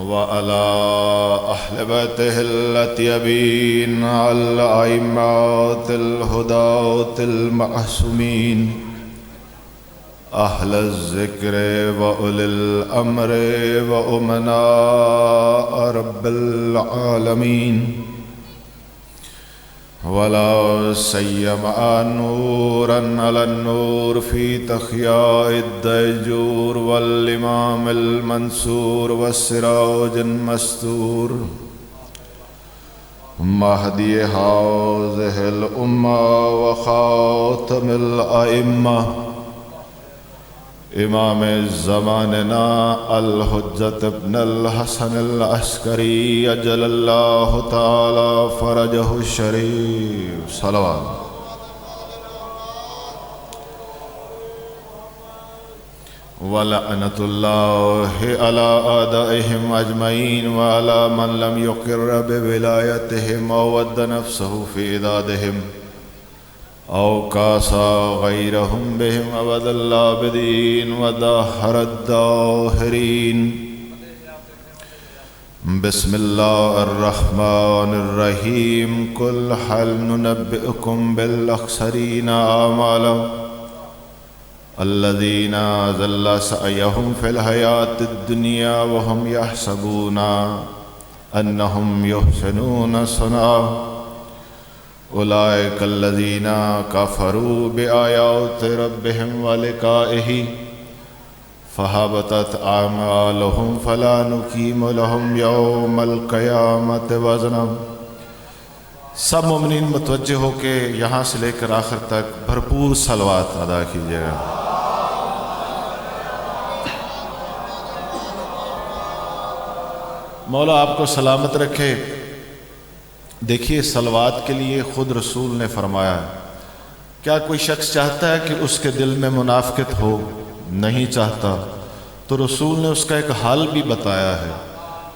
وعلى أهل بيته الأطيبين الأئمة الهداة المعصومين أهل الذكر وأولي الأمر وأمناء رب العالمين ولا سيما نورا على النور في تخياء الديجور والإمام المنصور والسراج المستور مهدي هذه الأمة وخاتم الأئمة امام زماننا الحجة ابن الحسن العسكری اجل اللہ تعالی فرجہ الشریف صلوات ولعنة الله على أعدائهم أجمعين وعلى من لم يقر بولايتهم أو ود نفسه في إدادهم أو كاسى غيرهم بهم أبد العابدين ودهر الداهرين بسم الله الرحمن الرحيم قل هل ننبئكم بالأخسرين أعمالا الذين ضل سعيهم في الحياة الدنيا وهم يحسبون أنهم يحسنون صنعا أولئك الذين كفروا بآيات ربهم ولقائه فهبطت أعمالهم فلا نقيم لهم يوم القيامة وزنا۔ سب مومنین متوجہ ہو کے یہاں سے لے کر آخر تک بھرپور صلوات ادا کیجیے گا۔ مولا آپ کو سلامت رکھے۔ دیکھیے صلوات کے لیے خود رسول نے فرمایا ہے، کیا کوئی شخص چاہتا ہے کہ اس کے دل میں منافقت ہو؟ نہیں چاہتا۔ تو رسول نے اس کا ایک حل بھی بتایا ہے،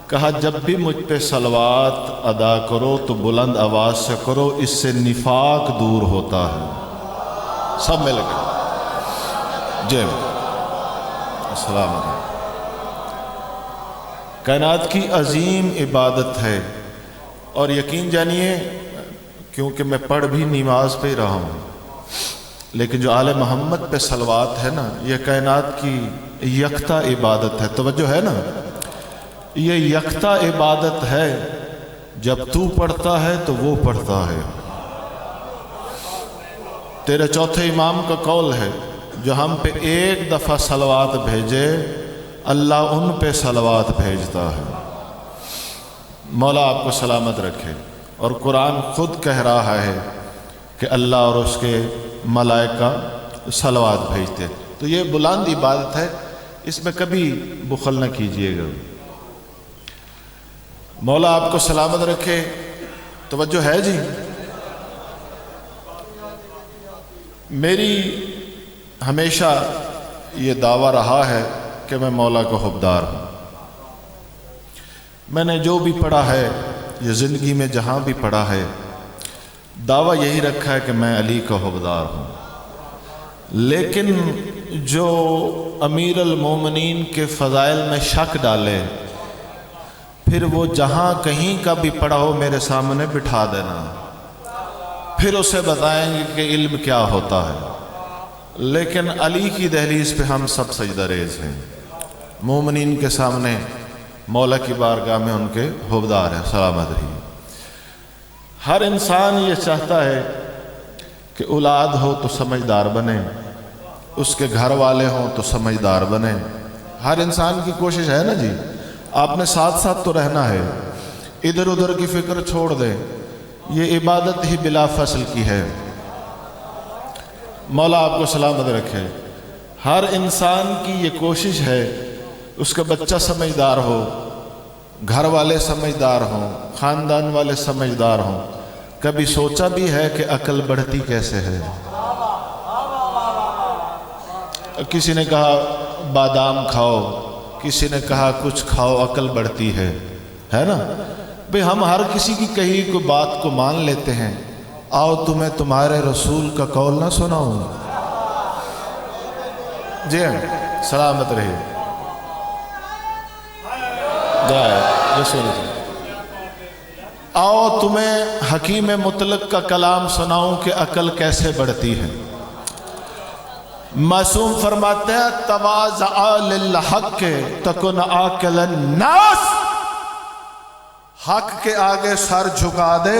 کہا جب بھی مجھ پہ صلوات ادا کرو تو بلند آواز سے کرو، اس سے نفاق دور ہوتا ہے۔ سب مل گئے جی السلام علیکم۔ کائنات کی عظیم عبادت ہے، اور یقین جانیے کیونکہ میں پڑھ بھی نماز پہ رہا ہوں، لیکن جو آل محمد پہ صلوات ہے نا، یہ کائنات کی یکتا عبادت ہے۔ توجہ ہے نا، یہ یکتا عبادت ہے۔ جب تو پڑھتا ہے تو وہ پڑھتا ہے۔ تیرے چوتھے امام کا قول ہے، جو ہم پہ ایک دفعہ صلوات بھیجے اللہ ان پہ صلوات بھیجتا ہے۔ مولا آپ کو سلامت رکھے۔ اور قرآن خود کہہ رہا ہے کہ اللہ اور اس کے ملائکہ صلوات بھیجتے۔ تو یہ بلند عبادت ہے، اس میں کبھی بخل نہ کیجیے گا۔ مولا آپ کو سلامت رکھے۔ توجہ ہے جی؟ میری ہمیشہ یہ دعویٰ رہا ہے کہ میں مولا کا حبدار ہوں۔ میں نے جو بھی پڑھا ہے، یہ زندگی میں جہاں بھی پڑھا ہے، دعویٰ یہی رکھا ہے کہ میں علی کا حبدار ہوں۔ لیکن جو امیر المومنین کے فضائل میں شک ڈالے، پھر وہ جہاں کہیں کا بھی پڑھا ہو میرے سامنے بٹھا دینا، پھر اسے بتائیں گے کہ علم کیا ہوتا ہے۔ لیکن علی کی دہلیز پہ ہم سب سجدہ ریز ہیں، مومنین کے سامنے مولا کی بارگاہ میں ان کے حبدار ہیں۔ سلامت رہیے۔ ہر انسان یہ چاہتا ہے کہ اولاد ہو تو سمجھدار بنے، اس کے گھر والے ہوں تو سمجھدار بنے۔ ہر انسان کی کوشش ہے نا جی۔ آپ نے ساتھ ساتھ تو رہنا ہے، ادھر ادھر کی فکر چھوڑ دیں، یہ عبادت ہی بلا فصل کی ہے۔ مولا آپ کو سلامت رکھے۔ ہر انسان کی یہ کوشش ہے اس کا بچہ سمجھدار ہو، گھر والے سمجھدار ہوں، خاندان والے سمجھدار ہوں۔ کبھی سوچا بھی ہے کہ عقل بڑھتی کیسے ہے؟ کسی نے کہا بادام کھاؤ، کسی نے کہا کچھ کھاؤ عقل بڑھتی ہے نا؟ بھئی ہم ہر کسی کی کہی کو بات کو مان لیتے ہیں۔ آؤ تمہیں تمہارے رسول کا قول نہ سناؤں؟ جی سلامت رہے آؤ تمہیں حکیم مطلق کا کلام سناؤں کہ عقل کیسے بڑھتی ہے۔ معصوم فرماتے ہیں تواضع للحق تکن عاقل الناس، حق کے آگے سر جھکا دے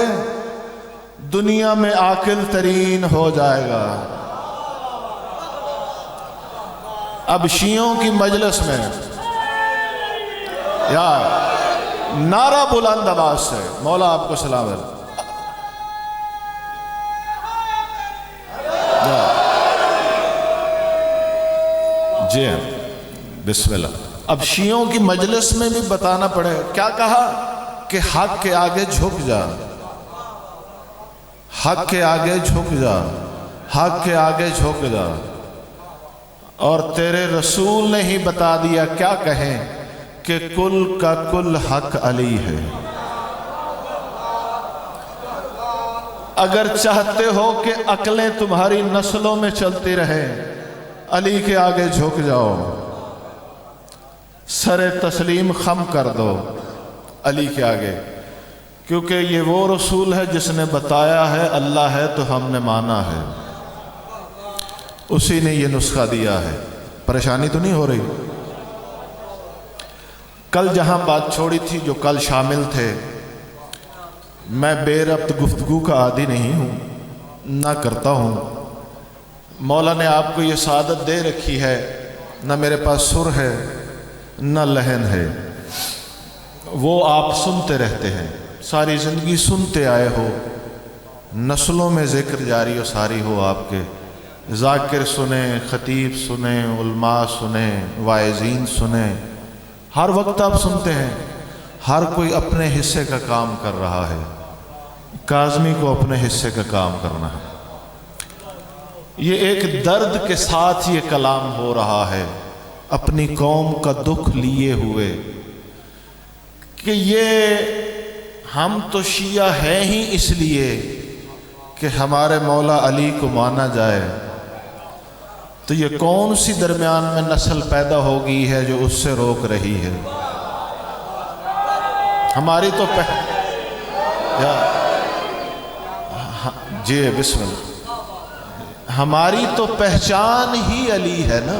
دنیا میں عاقل ترین ہو جائے گا۔ اب شیعوں کی مجلس میں یار نعرہ بلند آواز سے مولا آپ کو سلام ہے۔ جی بسم اللہ۔ اب شیعوں کی مجلس میں بھی بتانا پڑے، کیا کہا کہ حق کے آگے جھک جا، حق کے آگے جھک جا، حق کے آگے جھک جا۔ اور تیرے رسول نے ہی بتا دیا کیا کہیں کہ کل کا کل حق علی ہے۔ اگر چاہتے ہو کہ عقلیں تمہاری نسلوں میں چلتی رہیں، علی کے آگے جھک جاؤ، سر تسلیم خم کر دو علی کے آگے، کیونکہ یہ وہ رسول ہے جس نے بتایا ہے اللہ ہے تو ہم نے مانا ہے، اسی نے یہ نسخہ دیا ہے۔ پریشانی تو نہیں ہو رہی؟ کل جہاں بات چھوڑی تھی، جو کل شامل تھے، میں بے ربط گفتگو کا عادی نہیں ہوں، نہ کرتا ہوں۔ مولا نے آپ کو یہ سعادت دے رکھی ہے، نہ میرے پاس سر ہے نہ لہن ہے، وہ آپ سنتے رہتے ہیں، ساری زندگی سنتے آئے ہو، نسلوں میں ذکر جاری و ساری ہو آپ کے، ذاکر سنیں، خطیب سنیں، علماء سنیں، واعظین سنیں، ہر وقت آپ سنتے ہیں۔ ہر کوئی اپنے حصے کا کام کر رہا ہے، کاظمی کو اپنے حصے کا کام کرنا ہے۔ یہ ایک درد کے ساتھ یہ کلام ہو رہا ہے، اپنی قوم کا دکھ لیے ہوئے، کہ یہ ہم تو شیعہ ہیں ہی اس لیے کہ ہمارے مولا علی کو مانا جائے، تو یہ کون سی درمیان میں نسل پیدا ہو گئی ہے جو اس سے روک رہی ہے؟ ہماری تو جی بسم اللہ، ہماری تو پہچان ہی علی ہے نا۔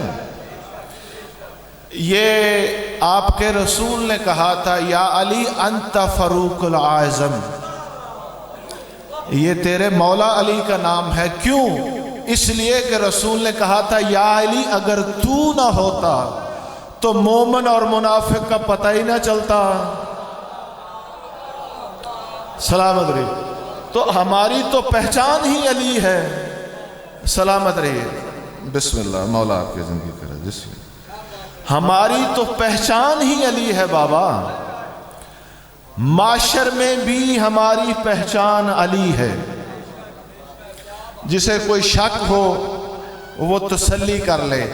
یہ آپ کے رسول نے کہا تھا یا علی انت فاروق الاعظم، یہ تیرے مولا علی کا نام ہے۔ کیوں؟ اس لیے کہ رسول نے کہا تھا یا علی اگر تو نہ ہوتا تو مومن اور منافق کا پتہ ہی نہ چلتا۔ سلامت رہیے، تو ہماری تو پہچان ہی علی ہے۔ سلامت رہیے، بسم اللہ، مولا آپ کی زندگی کرے جس میں ہماری تو پہچان ہی علی ہے بابا، معاشر میں بھی ہماری پہچان علی ہے۔ جسے کوئی شک ہو وہ تسلی کر لے،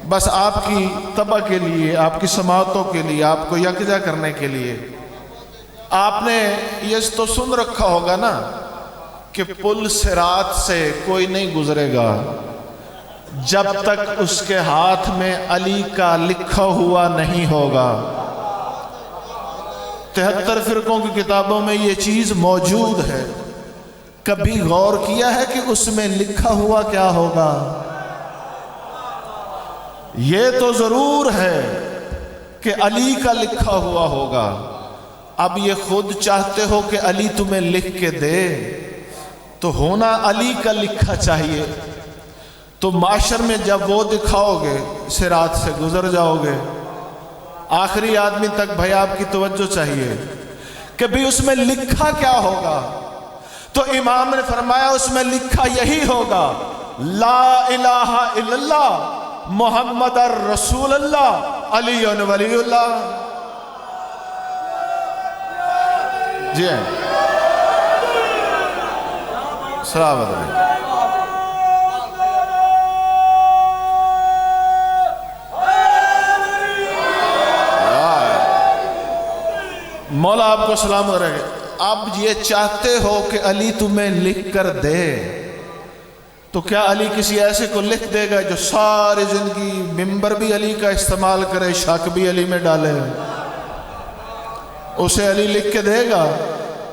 بس آپ کی تباہ کے لیے، آپ کی سماعتوں کے لیے، آپ کو یکجا کرنے کے لیے۔ آپ نے یہ تو سن رکھا ہوگا نا کہ پل صراط سے کوئی نہیں گزرے گا جب تک اس کے ہاتھ میں علی کا لکھا ہوا نہیں ہوگا۔ 73 فرقوں کی کتابوں میں یہ چیز موجود ہے، کبھی غور کیا ہے کہ اس میں لکھا ہوا کیا ہوگا؟ یہ تو ضرور ہے کہ علی کا لکھا ہوا ہوگا۔ اب یہ خود چاہتے ہو کہ علی تمہیں لکھ کے دے، تو ہونا علی کا لکھا چاہیے۔ تو معاشر میں جب وہ دکھاؤ گے، صراط سے گزر جاؤ گے، آخری آدمی تک بھائی آپ کی توجہ چاہیے کہ بھی اس میں لکھا کیا ہوگا؟ تو امام نے فرمایا اس میں لکھا یہی ہوگا، لا الہ الا اللہ محمد الرسول اللہ علی ولی اللہ۔ جی سلام علیکم۔ مولا آپ کو سلام رہے۔ اب یہ چاہتے ہو کہ علی تمہیں لکھ کر دے، تو کیا علی کسی ایسے کو لکھ دے گا جو ساری زندگی ممبر بھی علی کا استعمال کرے، شک بھی علی میں ڈالے؟ اسے علی لکھ کے دے گا؟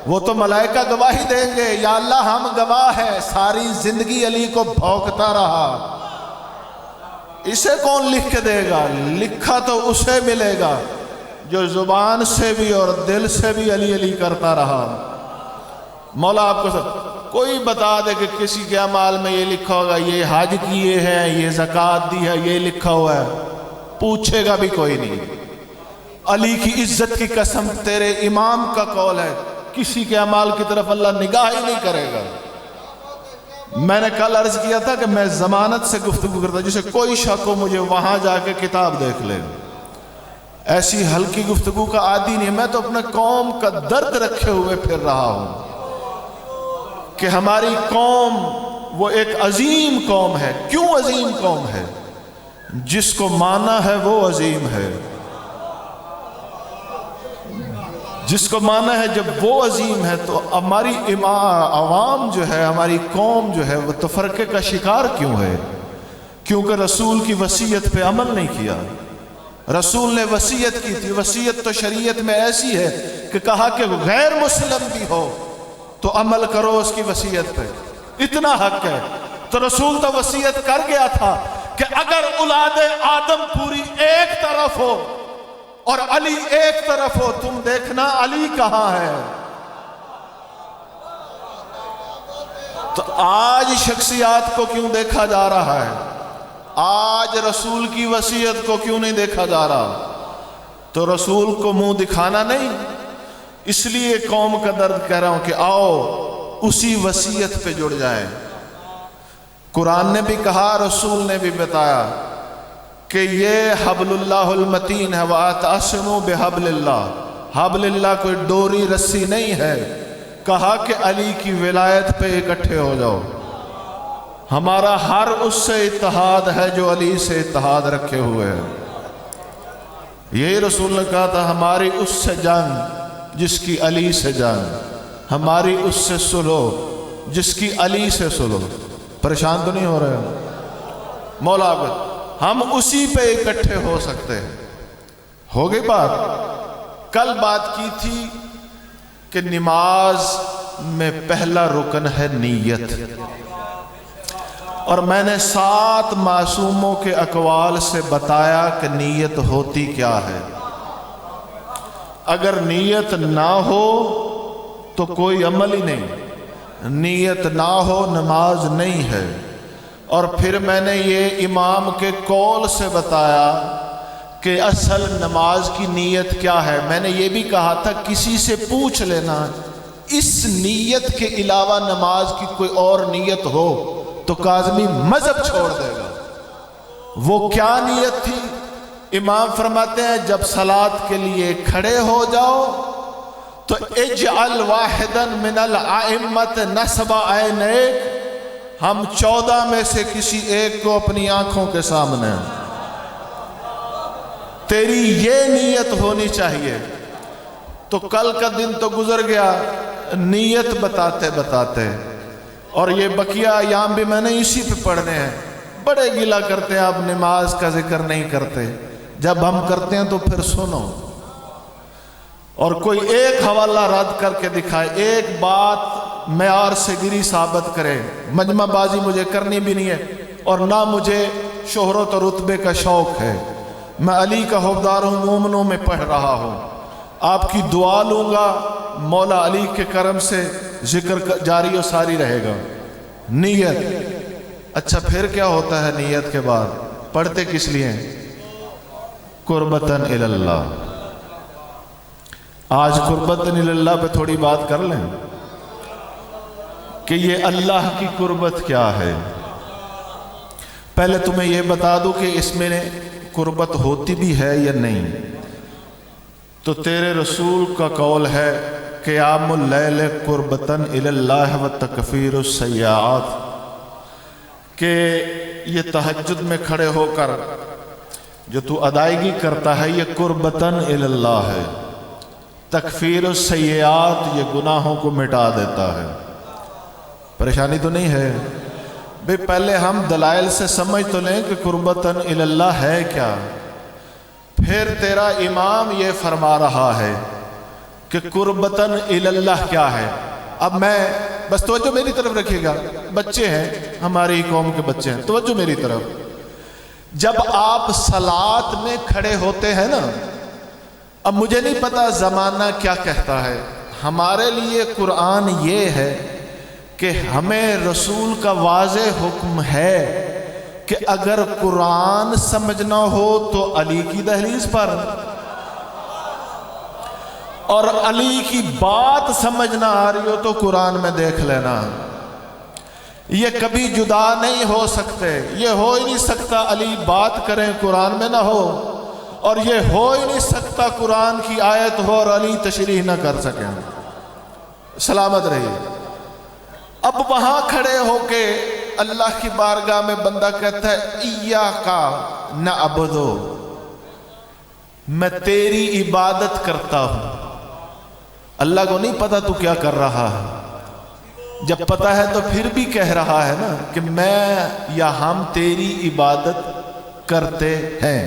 وہ تو ملائکہ گواہی دیں گے، یا اللہ ہم گواہ ہیں، ساری زندگی علی کو بھونکتا رہا۔ اسے کون لکھ کے دے گا؟ لکھا تو اسے ملے گا جو زبان سے بھی اور دل سے بھی علی علی کرتا رہا۔ مولا آپ کو کوئی بتا دے کہ کسی کے اعمال میں یہ لکھا ہوگا، یہ حج کیے ہیں، یہ زکوٰۃ دی ہے، یہ لکھا ہوا ہے، پوچھے گا بھی کوئی نہیں۔ علی کی عزت کی قسم، تیرے امام کا قول ہے، کسی کے اعمال کی طرف اللہ نگاہ ہی نہیں کرے گا۔ میں نے کل عرض کیا تھا کہ میں ضمانت سے گفتگو کرتا، جسے کوئی شک ہو مجھے وہاں جا کے کتاب دیکھ لے، ایسی ہلکی گفتگو کا عادی نہیں۔ میں تو اپنے قوم کا درد رکھے ہوئے پھر رہا ہوں کہ ہماری قوم وہ ایک عظیم قوم ہے۔ کیوں عظیم قوم ہے؟ جس کو مانا ہے وہ عظیم ہے، جس کو مانا ہے جب وہ عظیم ہے تو ہماری عوام جو ہے، ہماری قوم جو ہے، وہ تفرقے کا شکار کیوں ہے؟ کیونکہ رسول کی وصیت پہ عمل نہیں کیا۔ رسول نے وصیت کی تھی، وصیت تو شریعت میں ایسی ہے کہ کہا کہ غیر مسلم بھی ہو تو عمل کرو اس کی وصیت پہ، اتنا حق ہے۔ تو رسول تو وصیت کر گیا تھا کہ اگر اولاد آدم پوری ایک طرف ہو اور علی ایک طرف ہو، تم دیکھنا علی کہاں ہے۔ تو آج شخصیات کو کیوں دیکھا جا رہا ہے؟ آج رسول کی وصیت کو کیوں نہیں دیکھا جا رہا؟ تو رسول کو منہ دکھانا نہیں، اس لیے قوم کا درد کہہ رہا ہوں کہ آؤ اسی وصیت پہ جڑ جائیں۔ قرآن نے بھی کہا، رسول نے بھی بتایا کہ یہ حبل اللہ المتین ہے، وَاعْتَصِمُوا بِحَبْلِ اللَّهِ، حبل اللہ کوئی ڈوری رسی نہیں ہے۔ کہا کہ علی کی ولایت پہ اکٹھے ہو جاؤ۔ ہمارا ہر اس سے اتحاد ہے جو علی سے اتحاد رکھے ہوئے ہے۔ یہی رسول نے کہا تھا، ہماری اس سے جنگ جس کی علی سے جنگ، ہماری اس سے سلو جس کی علی سے سلو۔ پریشان تو نہیں ہو رہے مولا عبد؟ ہم اسی پہ اکٹھے ہو سکتے ہیں۔ ہو گئی بات؟ کل بات کی تھی کہ نماز میں پہلا رکن ہے نیت، اور میں نے 7 معصوموں کے اقوال سے بتایا کہ نیت ہوتی کیا ہے۔ اگر نیت نہ ہو تو کوئی عمل ہی نہیں، نیت نہ ہو نماز نہیں ہے۔ اور پھر میں نے یہ امام کے قول سے بتایا کہ اصل نماز کی نیت کیا ہے۔ میں نے یہ بھی کہا تھا کسی سے پوچھ لینا اس نیت کے علاوہ نماز کی کوئی اور نیت ہو تو کاظمی مذہب چھوڑ دے گا۔ وہ کیا نیت تھی؟ امام فرماتے ہیں جب صلاۃ کے لیے کھڑے ہو جاؤ تو اجعل واحدا من الائمۃ نصب عینیک، ہم 14 میں سے کسی ایک کو اپنی آنکھوں کے سامنے، تیری یہ نیت ہونی چاہیے۔ تو کل کا دن تو گزر گیا نیت بتاتے بتاتے، اور یہ بقیہ ایام بھی میں نے اسی پہ پڑھنے ہیں۔ بڑے گلا کرتے ہیں آپ نماز کا ذکر نہیں کرتے، جب ہم کرتے ہیں تو پھر سنو، اور کوئی ایک حوالہ رد کر کے دکھائے، ایک بات معیار سے گری ثابت کرے۔ مجمع بازی مجھے کرنی بھی نہیں ہے، اور نہ مجھے شہرت اور رتبے کا شوق ہے۔ میں علی کا حوبدار ہوں، مومنوں میں پڑھ رہا ہوں، آپ کی دعا لوں گا، مولا علی کے کرم سے ذکر جاری و ساری رہے گا۔ نیت، اچھا پھر کیا ہوتا ہے نیت کے بعد؟ پڑھتے کس لیے؟ قربتاً الی اللہ۔ آج قربتاً الی اللہ پہ تھوڑی بات کر لیں کہ یہ اللہ کی قربت کیا ہے۔ پہلے تمہیں یہ بتا دوں کہ اس میں قربت ہوتی بھی ہے یا نہیں۔ تو تیرے رسول کا قول ہے قیام اللیل قربتاً الی اللہ و تکفیر السیئات، کہ یہ تہجد میں کھڑے ہو کر جو تو ادائیگی کرتا ہے یہ قربتاً الی اللہ ہے، تکفیر السیئات یہ گناہوں کو مٹا دیتا ہے۔ پریشانی تو نہیں ہے بھئی؟ پہلے ہم دلائل سے سمجھ تو لیں کہ قربتاً الی اللہ ہے کیا۔ پھر تیرا امام یہ فرما رہا ہے کہ قربتن الاللہ کیا ہے. اب میں بس توجہ میری طرف رکھیے گا، بچے ہیں ہماری قوم کے بچے ہیں، توجہ میری طرف. جب آپ صلاۃ میں کھڑے ہوتے ہیں نا، اب مجھے نہیں پتا زمانہ کیا کہتا ہے، ہمارے لیے قرآن یہ ہے کہ ہمیں رسول کا واضح حکم ہے کہ اگر قرآن سمجھنا ہو تو علی کی دہلیز پر، اور علی کی بات سمجھنا آ رہی ہو تو قرآن میں دیکھ لینا. یہ کبھی جدا نہیں ہو سکتے، یہ ہو ہی نہیں سکتا علی بات کریں قرآن میں نہ ہو، اور یہ ہو ہی نہیں سکتا قرآن کی آیت ہو اور علی تشریح نہ کر سکیں. سلامت رہیے. اب وہاں کھڑے ہو کے اللہ کی بارگاہ میں بندہ کہتا ہے ایاکا نعبدو، میں تیری عبادت کرتا ہوں. اللہ کو نہیں پتا تو کیا کر رہا ہے، جب پتا ہے تو پھر بھی کہہ رہا ہے نا کہ میں یا ہم تیری عبادت کرتے ہیں.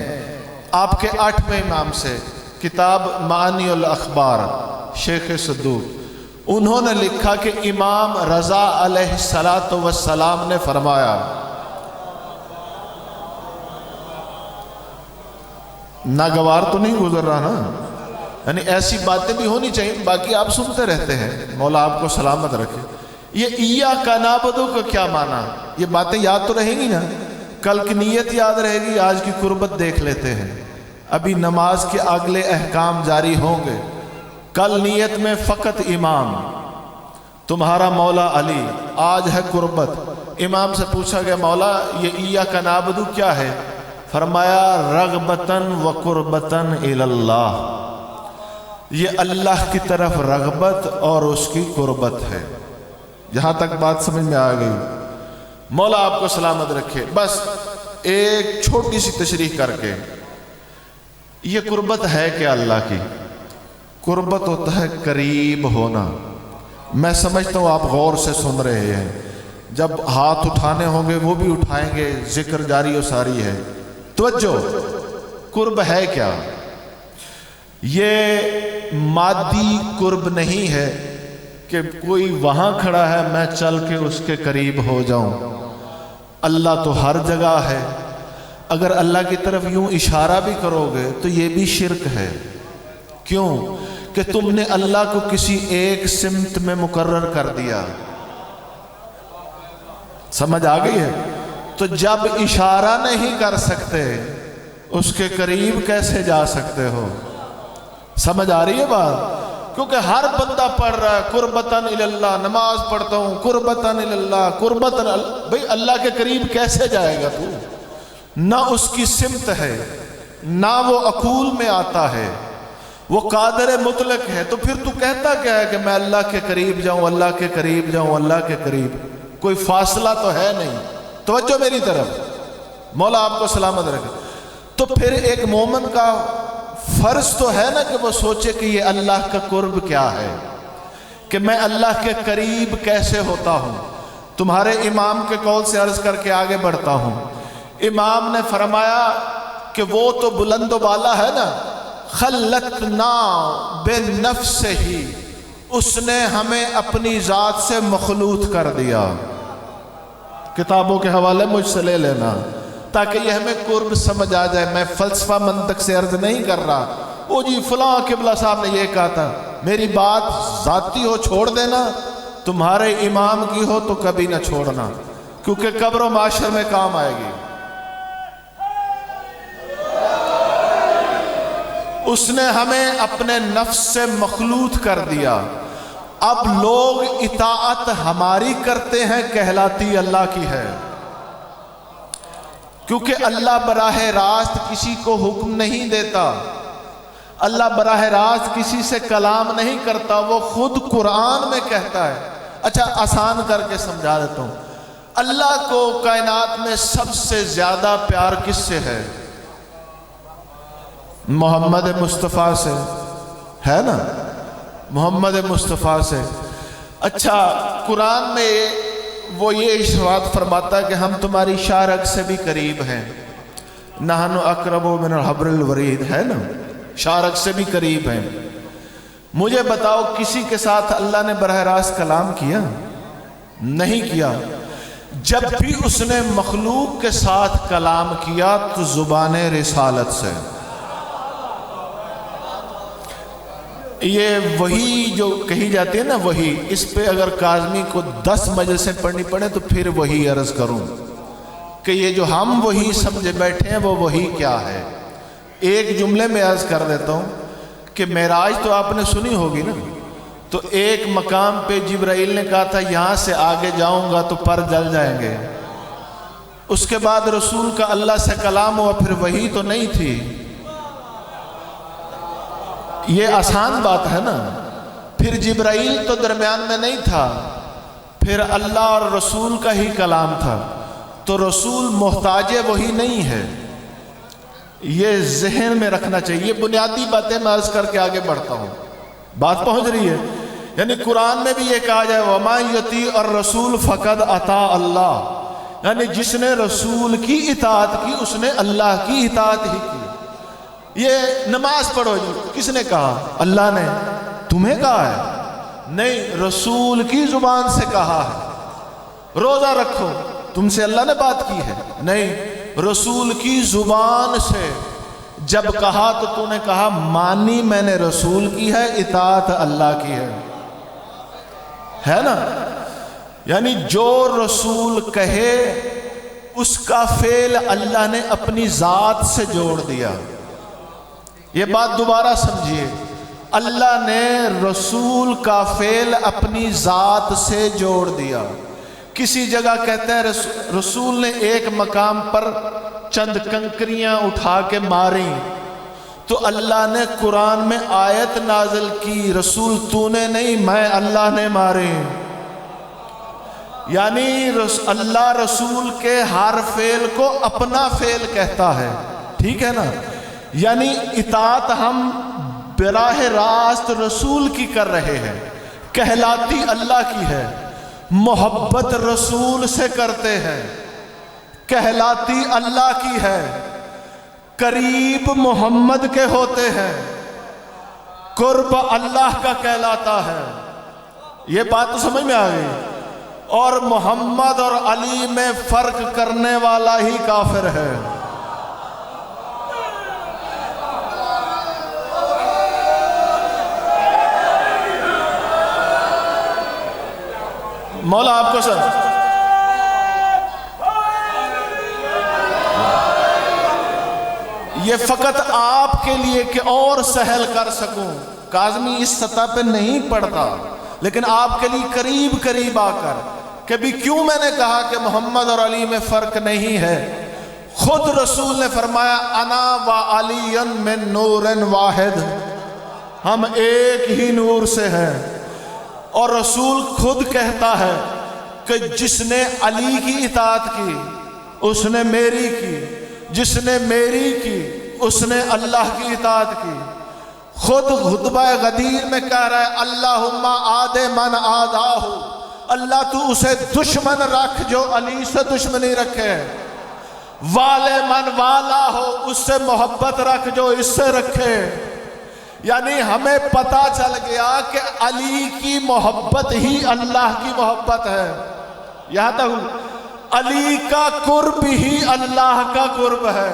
آپ کے 8ویں امام سے کتاب معانی الاخبار شیخ صدوق، انہوں نے لکھا کہ امام رضا علیہ السلام نے فرمایا، ناگوار تو نہیں گزر رہا نا، یعنی ایسی باتیں بھی ہونی چاہیے، باقی آپ سنتے رہتے ہیں، مولا آپ کو سلامت رکھے. یہ ایاکا نعبدو کا کیا معنی؟ یہ باتیں یاد تو رہیں گی نا، کل کی نیت یاد رہے گی، آج کی قربت دیکھ لیتے ہیں. ابھی نماز کے اگلے احکام جاری ہوں گے. کل نیت میں فقط امام، تمہارا مولا علی، آج ہے قربت. امام سے پوچھا گیا مولا یہ ایاکا نعبدو کیا ہے؟ فرمایا رغبتاً و قربتاً الاللہ، یہ اللہ کی طرف رغبت اور اس کی قربت ہے. جہاں تک بات سمجھ میں آ گئی، مولا آپ کو سلامت رکھے. بس ایک چھوٹی سی تشریح کر کے، یہ قربت ہے کہ اللہ کی قربت ہوتا ہے قریب ہونا. میں سمجھتا ہوں آپ غور سے سن رہے ہیں، جب ہاتھ اٹھانے ہوں گے وہ بھی اٹھائیں گے، ذکر جاری و ساری ہے. توجہ، قرب ہے کیا؟ یہ مادی قرب نہیں ہے کہ کوئی وہاں کھڑا ہے میں چل کے اس کے قریب ہو جاؤں. اللہ تو ہر جگہ ہے. اگر اللہ کی طرف یوں اشارہ بھی کرو گے تو یہ بھی شرک ہے. کیوں؟ کہ تم نے اللہ کو کسی ایک سمت میں مقرر کر دیا. سمجھ آ گئی ہے؟ تو جب اشارہ نہیں کر سکتے اس کے قریب کیسے جا سکتے ہو؟ سمجھ آ رہی ہے بات؟ کیونکہ ہر بندہ پڑھ رہا ہے قربتاً الاللہ، نماز پڑھتا ہوں قربتاً الاللہ، قربتاً بھئی اللہ کے قریب کیسے جائے گا تو؟ نہ اس کی سمت ہے، نہ وہ عقول میں آتا ہے، وہ قادر مطلق ہے. تو پھر تو کہتا کیا ہے کہ میں اللہ کے قریب جاؤں، اللہ کے قریب جاؤں، اللہ کے قریب؟ کوئی فاصلہ تو ہے نہیں. توجہ میری طرف، مولا آپ کو سلامت رکھے. تو پھر ایک مومن کا فرض تو ہے نا کہ وہ سوچے کہ یہ اللہ کا قرب کیا ہے، کہ میں اللہ کے قریب کیسے ہوتا ہوں. تمہارے امام کے قول سے عرض کر کے آگے بڑھتا ہوں. امام نے فرمایا کہ وہ تو بلند و بالا ہے نا، خلتنا بنفسہ، اس نے ہمیں اپنی ذات سے مخلوط کر دیا. کتابوں کے حوالے مجھ سے لے لینا تاکہ یہ ہمیں قرب سمجھ آ جائے. میں فلسفہ منطق سے عرض نہیں کر رہا، وہ جی فلاں قبلہ صاحب نے یہ کہا تھا. میری بات ذاتی ہو چھوڑ دینا، تمہارے امام کی ہو تو کبھی نہ چھوڑنا، کیونکہ قبر و معاشر میں کام آئے گی. اس نے ہمیں اپنے نفس سے مخلوط کر دیا. اب لوگ اطاعت ہماری کرتے ہیں، کہلاتی اللہ کی ہے. کیونکہ اللہ براہ راست کسی کو حکم نہیں دیتا، اللہ براہ راست کسی سے کلام نہیں کرتا، وہ خود قرآن میں کہتا ہے. اچھا آسان کر کے سمجھا دیتا ہوں. اللہ کو کائنات میں سب سے زیادہ پیار کس سے ہے؟ محمد مصطفیٰ سے ہے نا، محمد مصطفیٰ سے. اچھا قرآن میں وہ یہ ارشاد فرماتا ہے کہ ہم تمہاری شارک سے بھی قریب ہیں. نحن اقرب من حبل الورید، ہے نا، شارک سے بھی قریب ہیں. مجھے بتاؤ کسی کے ساتھ اللہ نے براہ راست کلام کیا؟ نہیں کیا۔ جب بھی اس نے مخلوق کے ساتھ کلام کیا تو زبان رسالت سے۔ یہ وہی جو کہی جاتی ہے نا، وہی، اس پہ اگر کاظمی کو 10 مجلسیں پڑھنی پڑے تو پھر وہی عرض کروں کہ یہ جو ہم وہی سمجھے بیٹھے ہیں وہ وہی کیا ہے۔ ایک جملے میں عرض کر دیتا ہوں کہ معراج تو آپ نے سنی ہوگی نا، تو ایک مقام پہ جبرائیل نے کہا تھا یہاں سے آگے جاؤں گا تو پر جل جائیں گے۔ اس کے بعد رسول کا اللہ سے کلام ہوا، پھر وہی تو نہیں تھی۔ یہ آسان بات ہے نا۔ پھر جبرائیل تو درمیان میں نہیں تھا، پھر اللہ اور رسول کا ہی کلام تھا، تو رسول محتاج وہی نہیں ہے۔ یہ ذہن میں رکھنا چاہیے۔ یہ بنیادی باتیں میں عرض کر کے آگے بڑھتا ہوں، بات پہنچ رہی ہے؟ یعنی قرآن میں بھی یہ کہا جائے وَمَن يُطِیعِ الرَّسُولَ فَقَدْ أَطَاعَ اللَّهَ، یعنی جس نے رسول کی اطاعت کی اس نے اللہ کی اطاعت ہی کی۔ یہ نماز پڑھو جی، کس نے کہا؟ اللہ نے۔ تمہیں کہا ہے؟ نہیں، رسول کی زبان سے کہا ہے۔ روزہ رکھو، تم سے اللہ نے بات کی ہے؟ نہیں، رسول کی زبان سے جب کہا تو تو نے کہا مانی میں نے رسول کی ہے، اطاعت اللہ کی ہے نا؟ یعنی جو رسول کہے اس کا فعل اللہ نے اپنی ذات سے جوڑ دیا۔ یہ بات دوبارہ سمجھیے، اللہ نے رسول کا فعل اپنی ذات سے جوڑ دیا۔ کسی جگہ کہتے ہیں رسول نے ایک مقام پر چند کنکریاں اٹھا کے ماری تو اللہ نے قرآن میں آیت نازل کی رسول تو نے نہیں میں اللہ نے مارے۔ یعنی اللہ رسول کے ہر فعل کو اپنا فعل کہتا ہے، ٹھیک ہے نا؟ یعنی اطاعت ہم براہ راست رسول کی کر رہے ہیں، کہلاتی اللہ کی ہے۔ محبت رسول سے کرتے ہیں، کہلاتی اللہ کی ہے۔ قریب محمد کے ہوتے ہیں، قرب اللہ کا کہلاتا ہے۔ یہ بات تو سمجھ میں آ گئی؟ اور محمد اور علی میں فرق کرنے والا ہی کافر ہے۔ مولا آپ کو سر یہ فقط آپ کے لیے کہ اور سہل کر سکوں، کاظمی اس سطح پہ نہیں پڑھتا، لیکن آپ کے لیے قریب قریب آ کر کہ بھی کیوں میں نے کہا کہ محمد اور علی میں فرق نہیں ہے۔ خود رسول نے فرمایا انا و علی من نور واحد، ہم ایک ہی نور سے ہیں۔ اور رسول خود کہتا ہے کہ جس نے علی کی اطاعت کی اس نے میری کی، جس نے میری کی اس نے اللہ کی اطاعت کی۔ خود خطبہ غدیر میں کہہ رہا ہے اللہم آد من آداہ، اللہ تو اسے دشمن رکھ جو علی سے دشمنی رکھے، والے من والا ہو اس سے محبت رکھ جو اس سے رکھے۔ یعنی ہمیں پتا چل گیا کہ علی کی محبت ہی اللہ کی محبت ہے۔ یہاں تک علی کا قرب ہی اللہ کا قرب ہے۔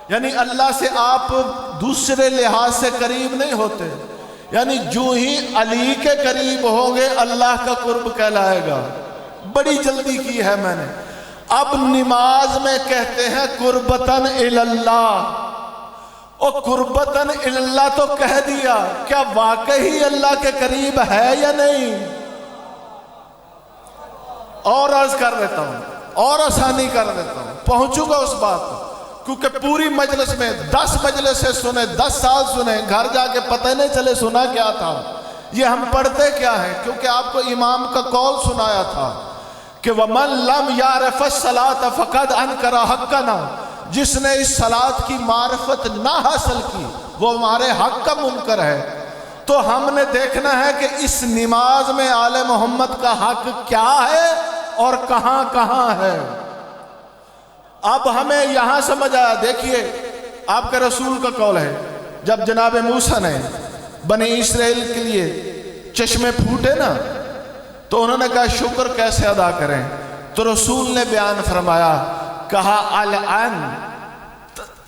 یعنی اللہ سے آپ دوسرے لحاظ سے قریب نہیں ہوتے، یعنی جو ہی علی کے قریب ہوں گے اللہ کا قرب کہلائے گا۔ بڑی جلدی کی ہے میں نے۔ اب نماز میں کہتے ہیں قربتاً اللہ، اور قربتاً اللہ تو کہہ دیا، کیا واقعی اللہ کے قریب ہے یا نہیں؟ اور عرض کر دیتا ہوں اور آسانی کر دیتا ہوں، پہنچوں گا اس بات کو، کیونکہ پوری مجلس میں 10 مجلس سے سنے، 10 سال سنے، گھر جا کے پتہ نہیں چلے سنا کیا تھا۔ یہ ہم پڑھتے کیا ہیں؟ کیونکہ آپ کو امام کا قول سنایا تھا کہ وَمَن لَمْ يَعْرِفَ الصَّلَاةَ فَقَدْ أَنْكَرَ حَقَّنَا، جس نے اس صلاۃ کی معرفت نہ حاصل کی وہ ہمارے حق کا منکر ہے۔ تو ہم نے دیکھنا ہے کہ اس نماز میں آل محمد کا حق کیا ہے اور کہاں کہاں ہے۔ اب ہمیں یہاں سمجھ آیا، دیکھیے آپ کے رسول کا قول ہے، جب جناب موسیٰ نے بنی اسرائیل کے لیے چشمے پھوٹے نا تو انہوں نے کہا شکر کیسے ادا کریں؟ تو رسول نے بیان فرمایا، کہا الان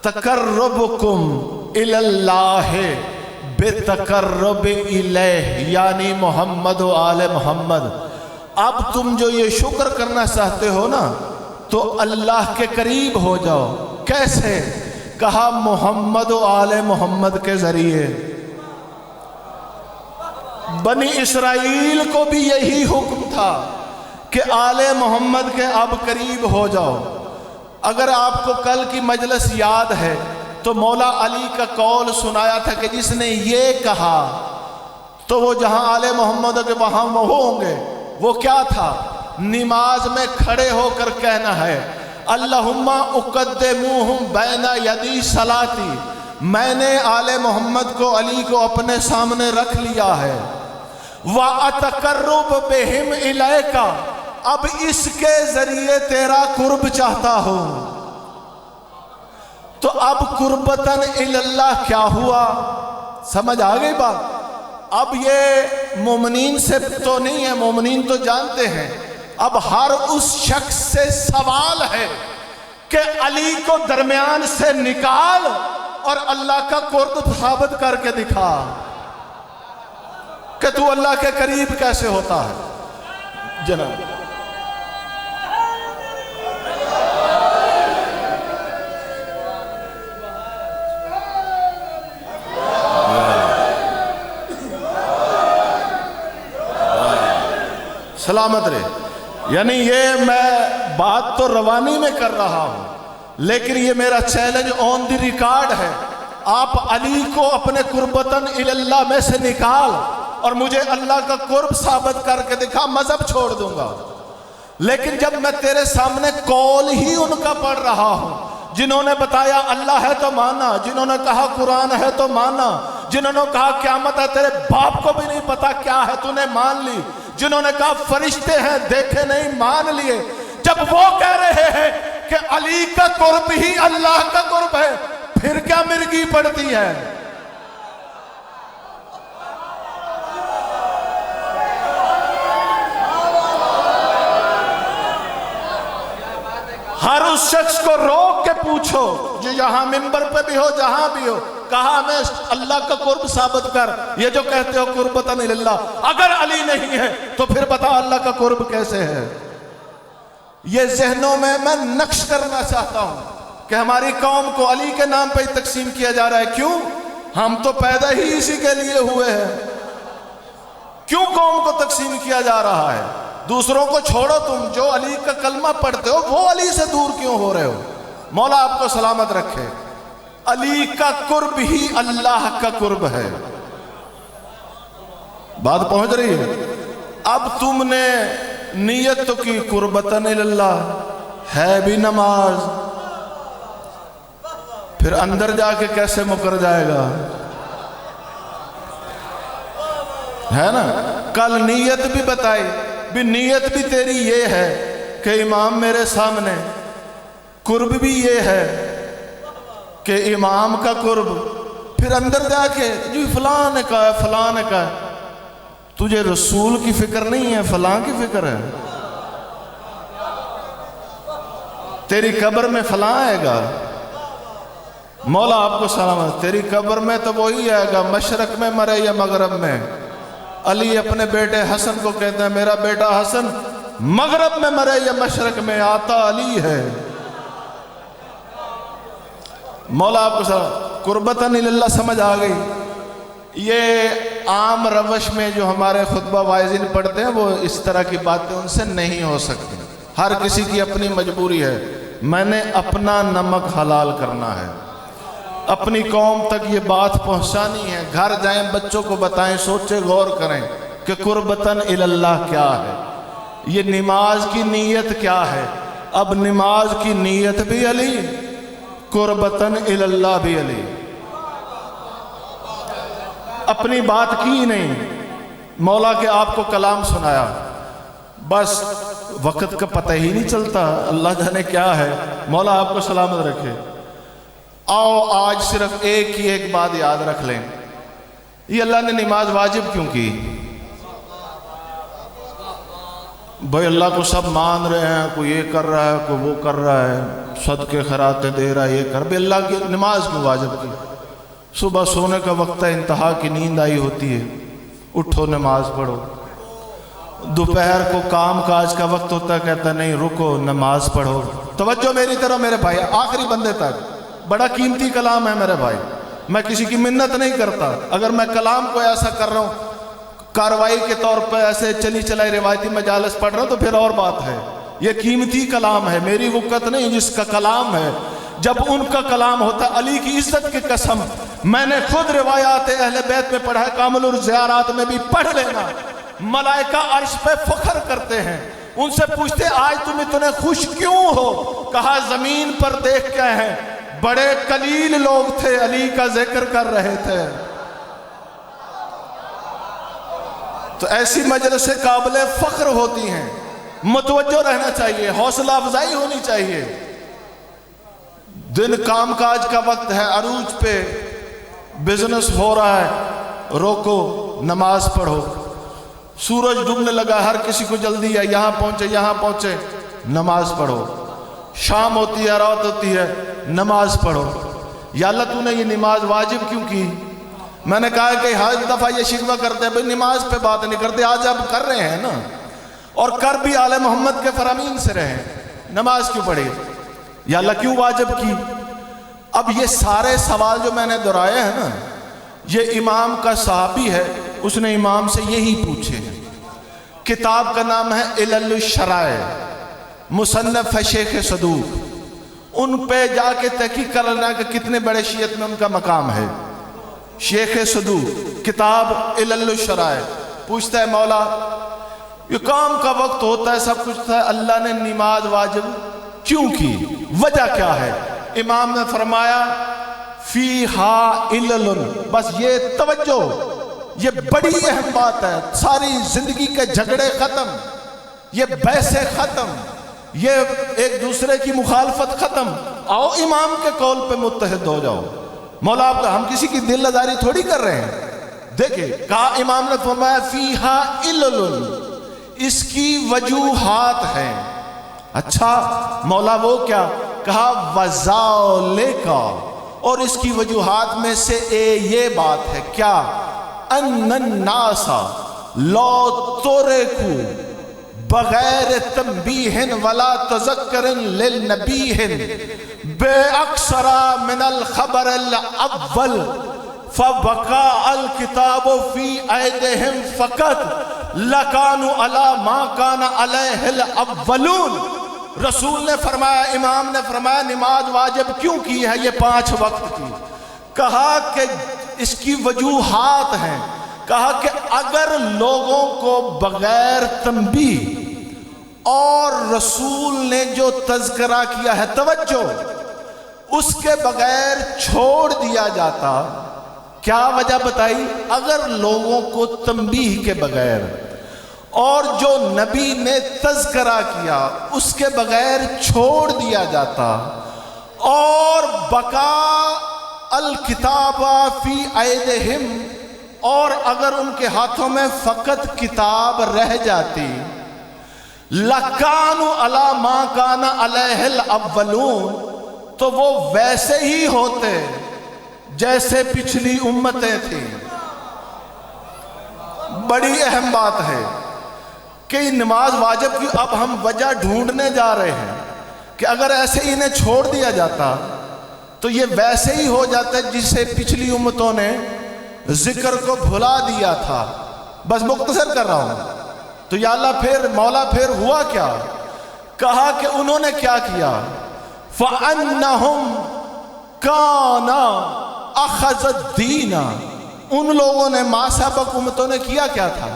تقربکم الی اللہ بتقرب الیہ، یعنی محمد و آل محمد، اب تم جو یہ شکر کرنا چاہتے ہو نا تو اللہ کے قریب ہو جاؤ۔ کیسے؟ کہا محمد و آل محمد کے ذریعے۔ بنی اسرائیل کو بھی یہی حکم تھا کہ آل محمد کے اب قریب ہو جاؤ۔ اگر آپ کو کل کی مجلس یاد ہے تو مولا علی کا قول سنایا تھا کہ جس نے یہ کہا تو وہ جہاں آل محمد کے وہاں وہ ہوں گے۔ وہ کیا تھا؟ نماز میں کھڑے ہو کر کہنا ہے اللہم اقدموہم بین یدی صلاتی، میں نے آل محمد کو، علی کو اپنے سامنے رکھ لیا ہے۔ وَأَتَقَرُّبُ بِهِمْ إِلَيْكَ، اب اس کے ذریعے تیرا قرب چاہتا ہوں۔ تو اب قربتاً اللہ کیا ہوا؟ سمجھ آ گئی بات؟ اب یہ مومنین سے تو نہیں ہے، مومنین تو جانتے ہیں، اب ہر اس شخص سے سوال ہے کہ علی کو درمیان سے نکال اور اللہ کا قرب ثابت کر کے دکھا کہ تو اللہ کے قریب کیسے ہوتا ہے۔ جناب سلامت رہے۔ یعنی یہ میں بات تو روانی میں کر رہا ہوں لیکن یہ میرا چیلنج آن دی ریکارڈ ہے۔ آپ علی کو اپنے قربتاً اللہ میں سے نکال اور مجھے اللہ کا قرب ثابت کر کے دکھا، مذہب چھوڑ دوں گا۔ لیکن جب میں تیرے سامنے قول ہی ان کا پڑھ رہا ہوں، جنہوں نے بتایا اللہ ہے تو مانا، جنہوں نے کہا قرآن ہے تو مانا، جنہوں نے کہا قیامت ہے، تیرے باپ کو بھی نہیں پتا کیا ہے تو نے مان لی، جنہوں نے کہا فرشتے ہیں دیکھے نہیں مان لیے، جب وہ کہہ رہے ہیں کہ علی کا قرب ہی اللہ کا قرب ہے، پھر کیا مرگی پڑتی ہے؟ ہر اس شخص کو روک کے پوچھو جو یہاں منبر پہ بھی ہو جہاں بھی ہو، کہا ہمیں اللہ کا قرب ثابت کر۔ یہ جو کہتے ہو قربتاً اللہ، اگر علی نہیں ہے تو پھر بتا اللہ کا قرب کیسے ہے؟ یہ ذہنوں میں نقش کرنا چاہتا ہوں کہ ہماری قوم کو علی کے نام پہ تقسیم کیا جا رہا ہے۔ کیوں؟ ہم تو پیدا ہی اسی کے لیے ہوئے ہیں۔ کیوں قوم کو تقسیم کیا جا رہا ہے؟ دوسروں کو چھوڑو، تم جو علی کا کلمہ پڑھتے ہو وہ علی سے دور کیوں ہو رہے ہو؟ مولا آپ کو سلامت رکھے۔ علی کا قرب ہی اللہ کا قرب ہے۔ بات پہنچ رہی ہے؟ اب تم نے نیت تو کی قربتاً اللہ، ہے بھی نماز، پھر اندر جا کے کیسے مکر جائے گا؟ ہے نا؟ کل نیت بھی بتائی، بھی نیت بھی تیری یہ ہے کہ امام میرے سامنے، قرب بھی یہ ہے کہ امام کا قرب، پھر اندر جا کے جی فلاں نے کہا ہے، فلاں نے کہا ہے۔ تجھے رسول کی فکر نہیں ہے، فلاں کی فکر ہے۔ تیری قبر میں فلاں آئے گا، مولا آپ کو سلامت، تیری قبر میں تو وہی آئے گا مشرق میں مرے یا مغرب میں۔ علی اپنے بیٹے حسن کو کہتے ہیں میرا بیٹا حسن مغرب میں مرے یا مشرق میں، آتا علی ہے۔ مولا آپ کو سلامت، قربتاً اللہ سمجھ آ گئی۔ یہ عام روش میں جو ہمارے خطبہ وائزین پڑھتے ہیں وہ اس طرح کی باتیں ان سے نہیں ہو سکتی، ہر کسی کی اپنی مجبوری ہے۔ میں نے اپنا نمک حلال کرنا ہے، اپنی قوم تک یہ بات پہنچانی ہے۔ گھر جائیں بچوں کو بتائیں، سوچیں غور کریں کہ قربتاً اللہ کیا ہے، یہ نماز کی نیت کیا ہے۔ اب نماز کی نیت بھی علی، قربتاً اللہ بھی علی۔ اپنی بات کی نہیں، مولا کے آپ کو کلام سنایا، بس وقت کا پتہ ہی نہیں چلتا، اللہ جانے کیا ہے۔ مولا آپ کو سلامت رکھے۔ آؤ آج صرف ایک ہی ایک بات یاد رکھ لیں یہ اللہ نے نماز واجب کیوں کی؟ بھائی اللہ کو سب مان رہے ہیں، کوئی یہ کر رہا ہے، کوئی وہ کر رہا ہے، صدقے خیراتیں دے رہا ہے، یہ کر، بھائی اللہ کی نماز کیوں واجب کی؟ صبح سونے کا وقت ہے، انتہا کی نیند آئی ہوتی ہے، اٹھو نماز پڑھو۔ دوپہر کو کام کاج کا وقت ہوتا ہے، کہتا ہے نہیں رکو نماز پڑھو۔ توجہ میری طرف میرے بھائی، آخری بندے تک، بڑا قیمتی کلام ہے میرے بھائی، میں کسی کی منت نہیں کرتا۔ اگر میں کلام کو ایسا کر رہا ہوں کاروائی کے طور پہ، ایسے چلی چلائی روایتی مجالس پڑھ رہا ہوں، تو پھر اور بات ہے۔ یہ قیمتی کلام ہے، میری وقت نہیں، جس کا کلام ہے جب ان کا کلام ہوتا ہے، علی کی عزت کی قسم، میں نے خود روایات اہل بیت میں پڑھا ہے، کامل الزیارات میں بھی پڑھ لینا، ملائکہ عرش پہ فخر کرتے ہیں، ان سے پوچھتے آج تم اتنے خوش کیوں ہو؟ کہا زمین پر دیکھ کے ہیں، بڑے قلیل لوگ تھے علی کا ذکر کر رہے تھے۔ تو ایسی مجلسیں قابل فخر ہوتی ہیں، متوجہ رہنا چاہیے، حوصلہ افزائی ہونی چاہیے۔ دن کام کاج کا وقت ہے، عروج پہ بزنس ہو رہا ہے، روکو نماز پڑھو۔ سورج ڈوبنے لگا، ہر کسی کو جلدی ہے، یہاں پہنچے، نماز پڑھو۔ شام ہوتی ہے، رات ہوتی ہے، نماز پڑھو۔ یا اللہ تو نے یہ نماز واجب کیوں کی؟ میں نے کہا کہ ہر دفعہ یہ شکوہ کرتے ہیں بھئی نماز پہ بات نہیں کرتے، آج اب کر رہے ہیں نا، اور کر بھی آل محمد کے فرامین سے رہے، نماز کیوں پڑھی؟ یا اللہ کیوں واجب کی؟ اب یہ سارے سوال جو میں نے دہرائے ہیں نا، یہ امام کا صحابی ہے، اس نے امام سے یہی پوچھے ہیں۔ کتاب کا نام ہے علل الشرائع، مصنف ہے شیخ صدوق، ان پہ جا کے تحقیق کر لینا کہ کتنے بڑے شیعت میں ان کا مقام ہے۔ شیخ صدوق کتاب علل الشرائع پوچھتا ہے مولا یہ کام کا وقت ہوتا ہے، سب کچھ ہے، اللہ نے نماز واجب کیوں کی؟ وجہ کیا ہے؟ امام نے فرمایا فیہا علل، بس یہ توجہ، یہ بڑی اہم بات ہے، ساری زندگی کے جھگڑے ختم، یہ بحثیں ختم، یہ ایک دوسرے کی مخالفت ختم، آؤ امام کے قول پہ متحد ہو جاؤ۔ مولا آپ کا ہم کسی کی دل لداری تھوڑی کر رہے ہیں۔ دیکھیں کہا امام نے فرمایا فیہا علل، اس کی وجوہات ہیں۔ اچھا مولا وہ کیا؟ کہا وذالک، اور اس کی وجوہات میں سے یہ بات ہے کیا؟ ان الناس لا ترکو بغیر تنبیہ ولا تذکر للنبیہ بے اکثر من الخبر الاول فبقاء الکتاب فی ایدہم فقط لکانوا علی ما کان علیہ الاولون۔ رسول نے فرمایا، امام نے فرمایا نماز واجب کیوں کی ہے یہ 5 وقت کی؟ کہا کہ اس کی وجوہات ہیں، کہا کہ اگر لوگوں کو بغیر تنبیہ اور رسول نے جو تذکرہ کیا ہے، توجہ، اس کے بغیر چھوڑ دیا جاتا، کیا وجہ بتائی؟ اگر لوگوں کو تنبیہ کے بغیر اور جو نبی نے تذکرہ کیا اس کے بغیر چھوڑ دیا جاتا، اور بقا الکتاب فی ایدہم، اور اگر ان کے ہاتھوں میں فقط کتاب رہ جاتی، لَكَانُوا عَلَى مَا كَانَ عَلَيْهِ الْأَوَّلُونَ، تو وہ ویسے ہی ہوتے جیسے پچھلی امتیں تھیں۔ بڑی اہم بات ہے کہ نماز واجب کی اب ہم وجہ ڈھونڈنے جا رہے ہیں کہ اگر ایسے ہی انہیں چھوڑ دیا جاتا تو یہ ویسے ہی ہو جاتا جسے پچھلی امتوں نے ذکر کو بھلا دیا تھا۔ بس مختصر کر رہا ہوں۔ تو یا اللہ پھر مولا پھر ہوا کیا؟ کہا کہ انہوں نے کیا کیا؟ فَأَنَّهُمْ كَانَ أَخَذَ الدِّينَ، ان لوگوں نے ما سبق امتوں نے کیا کیا تھا؟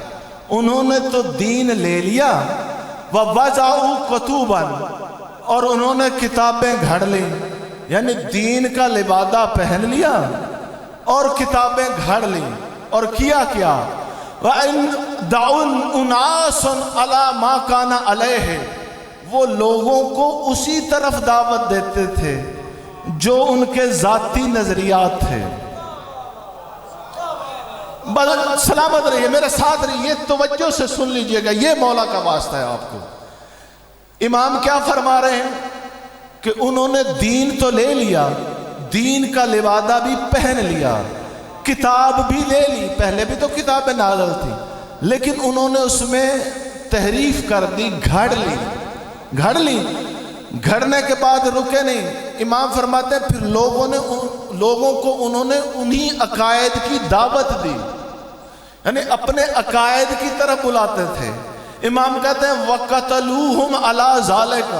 انہوں نے تو دین لے لیا، وَوَضَعُوا كُتُوبًا، اور انہوں نے کتابیں گھڑ لیں، یعنی دین کا لبادہ پہن لیا اور کتابیں گھڑ لیں، اور کیا کیا؟ وَإِن دَعُنْ أُنَاسٌ عَلَى مَا كَانَ عَلَيْهِ، وہ لوگوں کو اسی طرف دعوت دیتے تھے جو ان کے ذاتی نظریات تھے۔ سلامت رہیے، میرے ساتھ رہیے، توجہ سے سن لیجئے گا، یہ مولا کا واسطہ ہے آپ کو۔ امام کیا فرما رہے ہیں کہ انہوں نے دین تو لے لیا، دین کا لبادہ بھی پہن لیا، کتاب بھی لے لی، پہلے بھی تو کتاب نازل تھی، لیکن انہوں نے اس میں تحریف کر دی، گھڑ لی، گھڑنے کے بعد رکے نہیں۔ امام فرماتے ہیں پھر لوگوں کو انہوں نے انہی عقائد کی دعوت دی، یعنی اپنے عقائد کی طرف بلاتے تھے۔ امام کہتے ہیں وَقَتَلُوهُمْ عَلَى ذَلِكَ،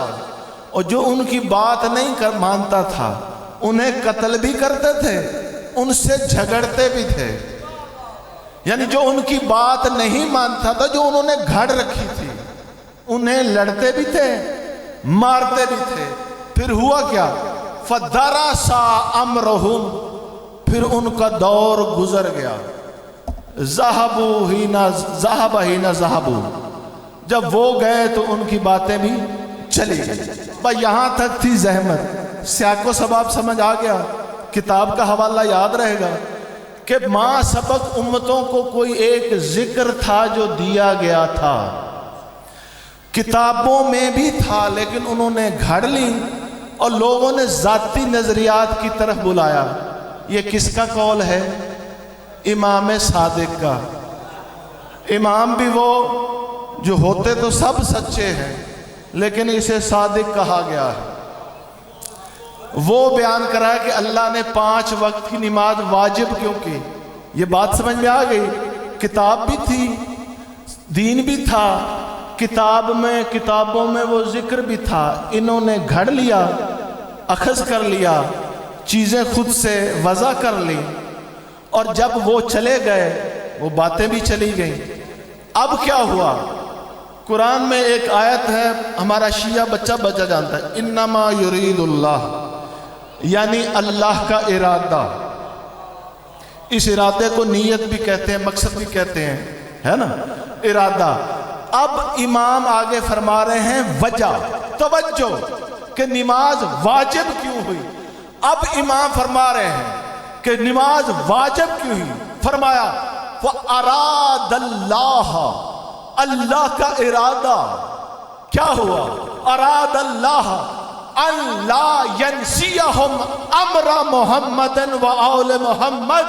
اور جو ان کی بات نہیں مانتا تھا انہیں قتل بھی کرتے تھے، ان سے جھگڑتے بھی تھے، یعنی جو ان کی بات نہیں مانتا تھا، جو انہوں نے گھڑ رکھی تھی، انہیں لڑتے بھی تھے، مارتے بھی تھے۔ پھر ہوا کیا؟ فَدَرَسَ أَمْرُهُمْ، پھر ان کا دور گزر گیا۔ ذَهَبَ حِينَ ذَهَبُوا، جب وہ گئے تو ان کی باتیں بھی چلی گئی۔ بھائی یہاں تک تھی زحمت، سیاق و سباب سمجھ آ گیا، کتاب کا حوالہ یاد رہے گا کہ ماں سبق امتوں کو کوئی ایک ذکر تھا جو دیا گیا تھا، کتابوں میں بھی تھا، لیکن انہوں نے گھڑ لی اور لوگوں نے ذاتی نظریات کی طرف بلایا۔ یہ کس کا قول ہے؟ امام صادق کا۔ امام بھی وہ جو ہوتے تو سب سچے ہیں، لیکن اسے صادق کہا گیا ہے۔ وہ بیان کرا ہے کہ اللہ نے 5 وقت کی نماز واجب کیوں کی۔ یہ بات سمجھ میں آ گئی؟ کتاب بھی تھی، دین بھی تھا، کتابوں میں وہ ذکر بھی تھا، انہوں نے گھڑ لیا، اخذ کر لیا، چیزیں خود سے وضع کر لی، اور جب وہ چلے گئے وہ باتیں بھی چلی گئیں۔ اب کیا ہوا؟ قرآن میں ایک آیت ہے، ہمارا شیعہ بچہ جانتا ہے، انما یرید اللہ، یعنی اللہ کا ارادہ۔ اس ارادے کو نیت بھی کہتے ہیں، مقصد بھی کہتے ہیں، ہے نا، ارادہ۔ اب امام آگے فرما رہے ہیں وجہ، توجہ کہ نماز واجب کیوں ہوئی۔ اب امام فرما رہے ہیں کہ نماز واجب کیوں ہوئی۔ فرمایا وَأَرَادَ اللَّهَ، اللہ کا ارادہ کیا ہوا؟ اراد اللہ ان لا ینسیہم امر محمد و آل محمد،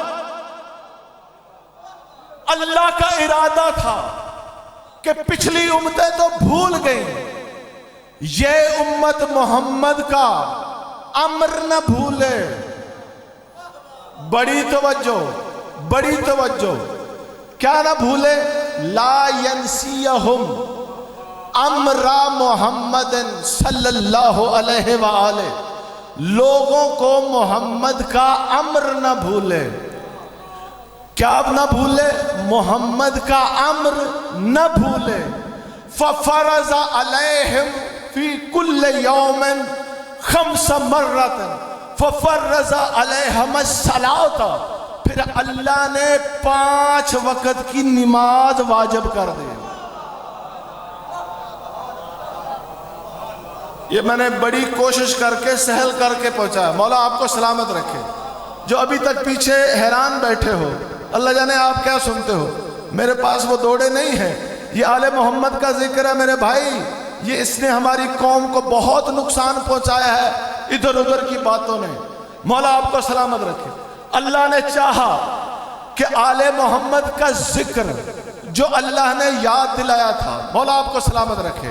اللہ کا ارادہ تھا کہ پچھلی امتیں تو بھول گئیں، یہ امت محمد کا امر نہ بھولے۔ بڑی توجہ، کیا نہ بھولے؟ لا ینسیہم امر محمد صلی اللہ علیہ وآلہ، لوگوں کو محمد کا امر نہ بھولے۔ کیا نہ بھولے؟ محمد کا امر نہ بھولے۔ ففرض علیہم فی کل یوم 5 مرات، ففرض علیہم الصلاۃ، پھر اللہ نے 5 وقت کی نماز واجب کر دی۔ یہ میں نے بڑی کوشش کر کے سہل کر کے پہنچایا، مولا آپ کو سلامت رکھے۔ جو ابھی تک پیچھے حیران بیٹھے ہو، اللہ جانے آپ کیا سنتے ہو، میرے پاس وہ دوڑے نہیں ہیں، یہ آل محمد کا ذکر ہے میرے بھائی، یہ اس نے ہماری قوم کو بہت نقصان پہنچایا ہے ادھر ادھر کی باتوں نے۔ مولا آپ کو سلامت رکھے۔ اللہ نے چاہا کہ آل محمد کا ذکر جو اللہ نے یاد دلایا تھا، مولا آپ کو سلامت رکھے،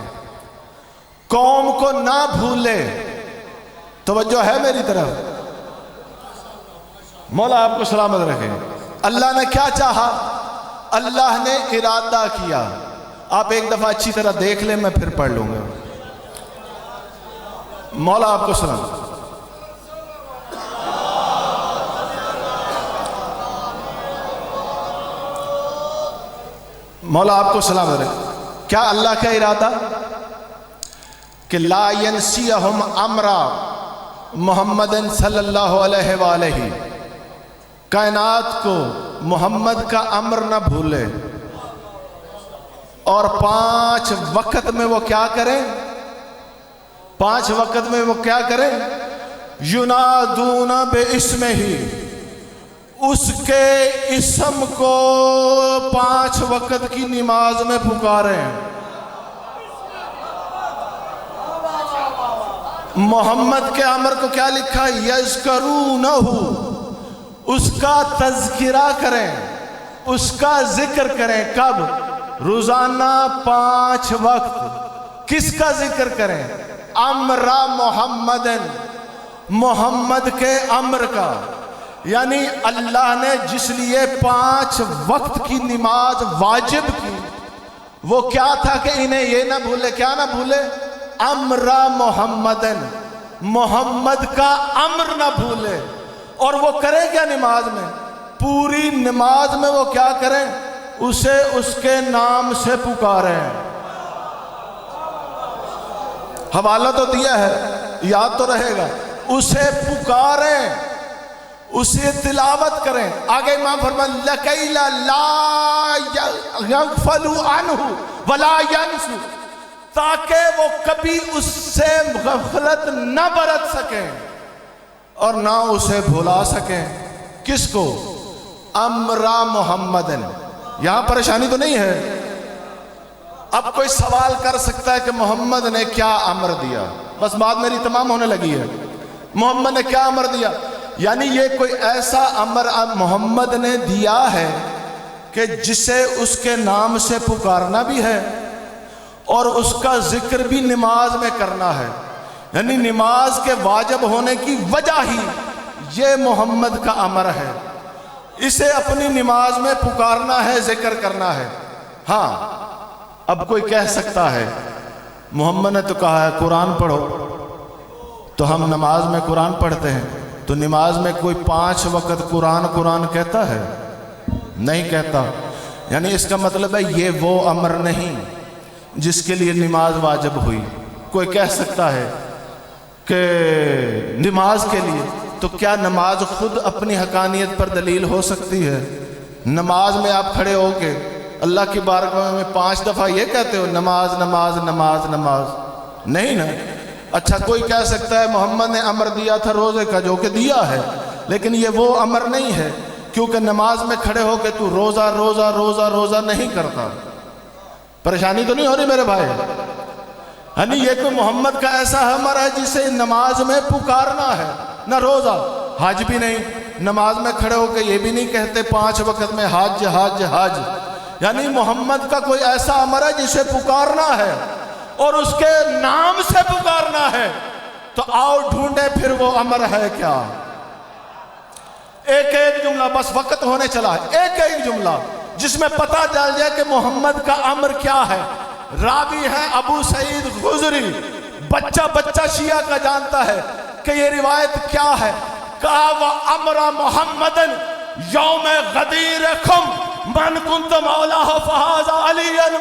قوم کو نہ بھولے۔ توجہ ہے میری طرف؟ مولا آپ کو سلامت رکھے۔ اللہ نے کیا چاہا؟ اللہ نے ارادہ کیا۔ آپ ایک دفعہ اچھی طرح دیکھ لیں، میں پھر پڑھ لوں گا۔ مولا آپ کو سلامت۔ مولا آپ کو سلامت رکھے۔ کیا اللہ کا ارادہ کہ لا ینسیہم امر محمد صلی اللہ علیہ وآلہ، کائنات کو محمد کا امر نہ بھولے، اور 5 وقت میں وہ کیا کریں؟ 5 وقت میں وہ کیا کریں؟ ینادون باسمہ، اس کے اسم کو 5 وقت کی نماز میں پکاریں. محمد کے امر کو کیا لکھا؟ یذکرونہ، اس کا تذکرہ کریں، اس کا ذکر کریں. کب؟ روزانہ 5 وقت. کس کا ذکر کریں؟ امر محمد، محمد کے امر کا. یعنی اللہ نے جس لیے 5 وقت کی نماز واجب کی، وہ کیا تھا کہ انہیں یہ نہ بھولے. کیا نہ بھولے؟ امر محمد، محمد کا امر نہ بھولے. اور وہ کرے کیا نماز میں؟ پوری نماز میں وہ کیا کریں؟ اسے اس کے نام سے پکاریں. حوالہ تو دیا ہے، یاد تو رہے گا. اسے پکاریں، اسے تلاوت کریں. آگے امام فرمان لَكَيْ لَا يَغْفَلُوا عَنْهُ وَلَا يَنْسُوا، تاکہ وہ کبھی اس سے غفلت نہ برت سکیں اور نہ اسے بھلا سکیں. کس کو؟ امر محمد. یہاں پریشانی تو نہیں ہے. اب کوئی سوال کر سکتا ہے کہ محمد نے کیا امر دیا؟ بس بات میری تمام ہونے لگی ہے. محمد نے کیا امر دیا؟ یعنی یہ کوئی ایسا امر محمد نے دیا ہے کہ جسے اس کے نام سے پکارنا بھی ہے اور اس کا ذکر بھی نماز میں کرنا ہے. یعنی نماز کے واجب ہونے کی وجہ ہی یہ محمد کا امر ہے. اسے اپنی نماز میں پکارنا ہے، ذکر کرنا ہے. ہاں، اب کوئی کہہ سکتا ہے محمد نے تو کہا ہے قرآن پڑھو، تو ہم نماز میں قرآن پڑھتے ہیں، تو نماز میں کوئی 5 وقت قرآن کہتا ہے؟ نہیں کہتا. یعنی اس کا مطلب ہے یہ وہ امر نہیں جس کے لیے نماز واجب ہوئی. کوئی کہہ سکتا ہے کہ نماز کے لیے، تو کیا نماز خود اپنی حقانیت پر دلیل ہو سکتی ہے؟ نماز میں آپ کھڑے ہو کے اللہ کی بارگاہ میں 5 دفعہ یہ کہتے ہو نماز نماز نماز نماز؟ نہیں نا. اچھا، کوئی کہہ سکتا ہے محمد نے امر دیا تھا روزے کا، جو کہ دیا ہے، لیکن یہ وہ امر نہیں ہے کیونکہ نماز میں کھڑے ہو کے تو روزہ روزہ روزہ روزہ نہیں کرتا. پریشانی تو نہیں ہو رہی میرے بھائی؟ یعنی یہ کوئی محمد کا ایسا امر ہے جسے نماز میں پکارنا ہے، نہ روزہ. حج بھی نہیں، نماز میں کھڑے ہو کے یہ بھی نہیں کہتے 5 وقت میں حج حج حج. یعنی محمد کا کوئی ایسا امر ہے جسے پکارنا ہے اور اس کے نام سے پکارنا ہے. تو آؤ ڈھونڈے پھر وہ امر ہے کیا. ایک ایک جملہ، بس وقت ہونے چلا ہے، ایک ایک جملہ جس میں پتہ چل جائے کہ محمد کا امر کیا ہے. راوی ہے ابو سعید خضری، بچہ شیعہ کا جانتا ہے کہ یہ روایت کیا ہے. کہا وَأَمْرَ مُحَمَّدًا يَوْمَ غَدِيرِكُمْ مَنْ كُنْتَ مَوْلَاهُ فَهَذَا عَلِيٌّ.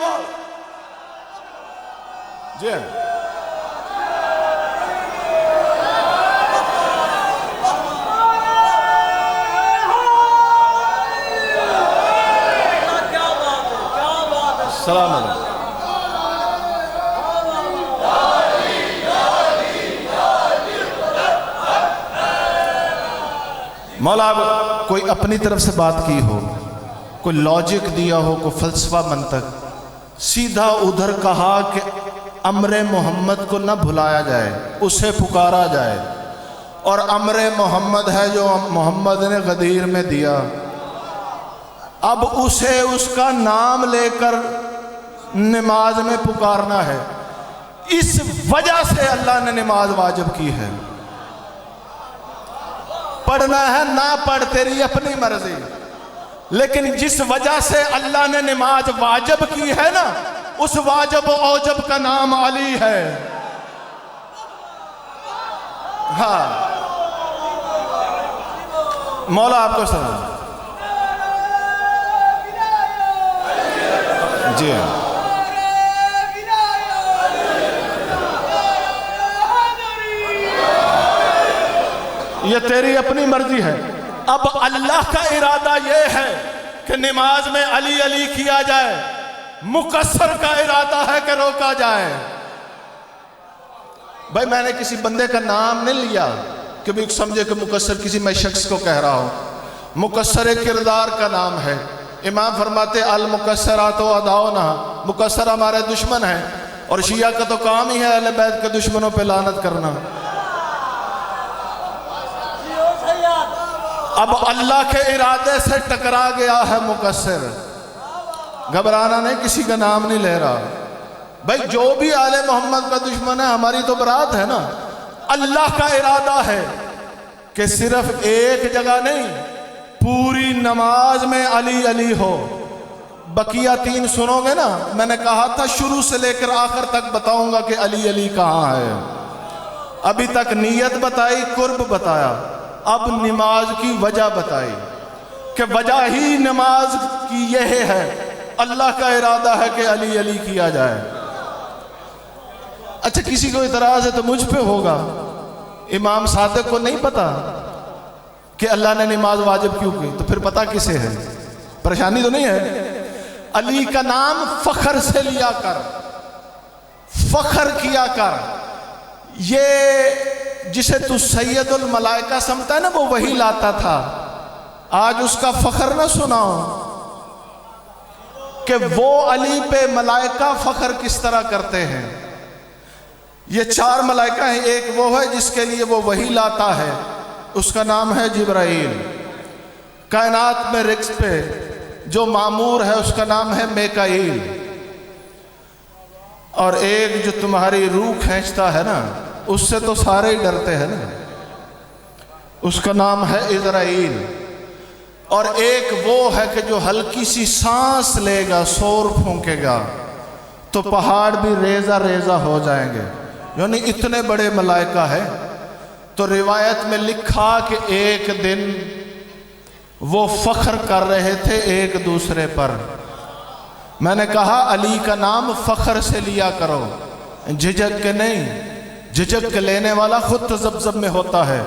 جی السلام علیکم. مولا اب کوئی اپنی طرف سے بات کی ہو، کوئی لاجک دیا ہو، کوئی فلسفہ منطق، سیدھا ادھر کہا کہ امر محمد کو نہ بھلایا جائے، اسے پکارا جائے. اور امر محمد ہے جو محمد نے غدیر میں دیا، اب اسے اس کا نام لے کر نماز میں پکارنا ہے. اس وجہ سے اللہ نے نماز واجب کی ہے. پڑھنا ہے نہ پڑھ، تیری اپنی مرضی، لیکن جس وجہ سے اللہ نے نماز واجب کی ہے نا، اس واجب و اوجب کا نام علی ہے. ہاں مولا آپ کو سلام. جی ہاں، یہ تیری اپنی مرضی ہے. اب اللہ کا ارادہ یہ ہے کہ نماز میں علی علی کیا جائے، مقصر کا ارادہ ہے کہ روکا جائے. بھائی میں نے کسی بندے کا نام نہیں لیا کہ بھی سمجھے کہ مقصر کسی میں شخص کو کہہ رہا ہوں. مکسر کردار کا نام ہے۔ امام فرماتے المکسرات و اداؤنا، مکسر ہمارے دشمن ہیں، اور شیعہ کا تو کام ہی ہے اہل بیت کے دشمنوں پہ لعنت کرنا۔ اب اللہ کے ارادے سے ٹکرا گیا ہے مکسر، گھبرانا نہیں، کسی کا نام نہیں لے رہا بھائی، جو بھی آل محمد کا دشمن ہے ہماری تو برات ہے نا۔ اللہ کا ارادہ ہے کہ صرف ایک جگہ نہیں، پوری نماز میں علی علی ہو۔ بقیہ 3 سنو گے نا، میں نے کہا تھا شروع سے لے کر آخر تک بتاؤں گا کہ علی علی کہاں ہے۔ ابھی تک نیت بتائی، قرب بتایا، اب نماز کی وجہ بتائی کہ وجہ ہی نماز کی یہ ہے، اللہ کا ارادہ ہے کہ علی علی کیا جائے۔ اچھا کسی کو اعتراض ہے تو مجھ پہ ہوگا، امام صادق کو نہیں پتا کہ اللہ نے نماز واجب کیوں کی، تو پھر پتا کسے ہے؟ پریشانی تو نہیں ہے؟ علی کا نام فخر سے لیا کر، فخر کیا کر۔ یہ جسے تو سید الملائکہ سمجھتا ہے نا، وہ وہی لاتا تھا، آج اس کا فخر نہ سناؤ کہ وہ علی پہ ملائکہ فخر کس طرح کرتے ہیں۔ یہ 4 ملائکہ ہیں، ایک وہ ہے جس کے لیے وہ وحی لاتا ہے، اس کا نام ہے جبرائیل۔ کائنات میں رزق پہ جو معمور ہے اس کا نام ہے میکائیل، اور ایک جو تمہاری روح کھینچتا ہے نا، اس سے تو سارے ہی ڈرتے ہیں نا، اس کا نام ہے اسرائیل۔ اور ایک وہ ہے کہ جو ہلکی سی سانس لے گا، سور پھونکے گا تو پہاڑ بھی ریزہ ریزہ ہو جائیں گے، یعنی اتنے بڑے ملائکہ ہیں۔ تو روایت میں لکھا کہ ایک دن وہ فخر کر رہے تھے ایک دوسرے پر۔ میں نے کہا علی کا نام فخر سے لیا کرو، جھجک کے نہیں، جھجک کے لینے والا خود تذبذب میں ہوتا ہے۔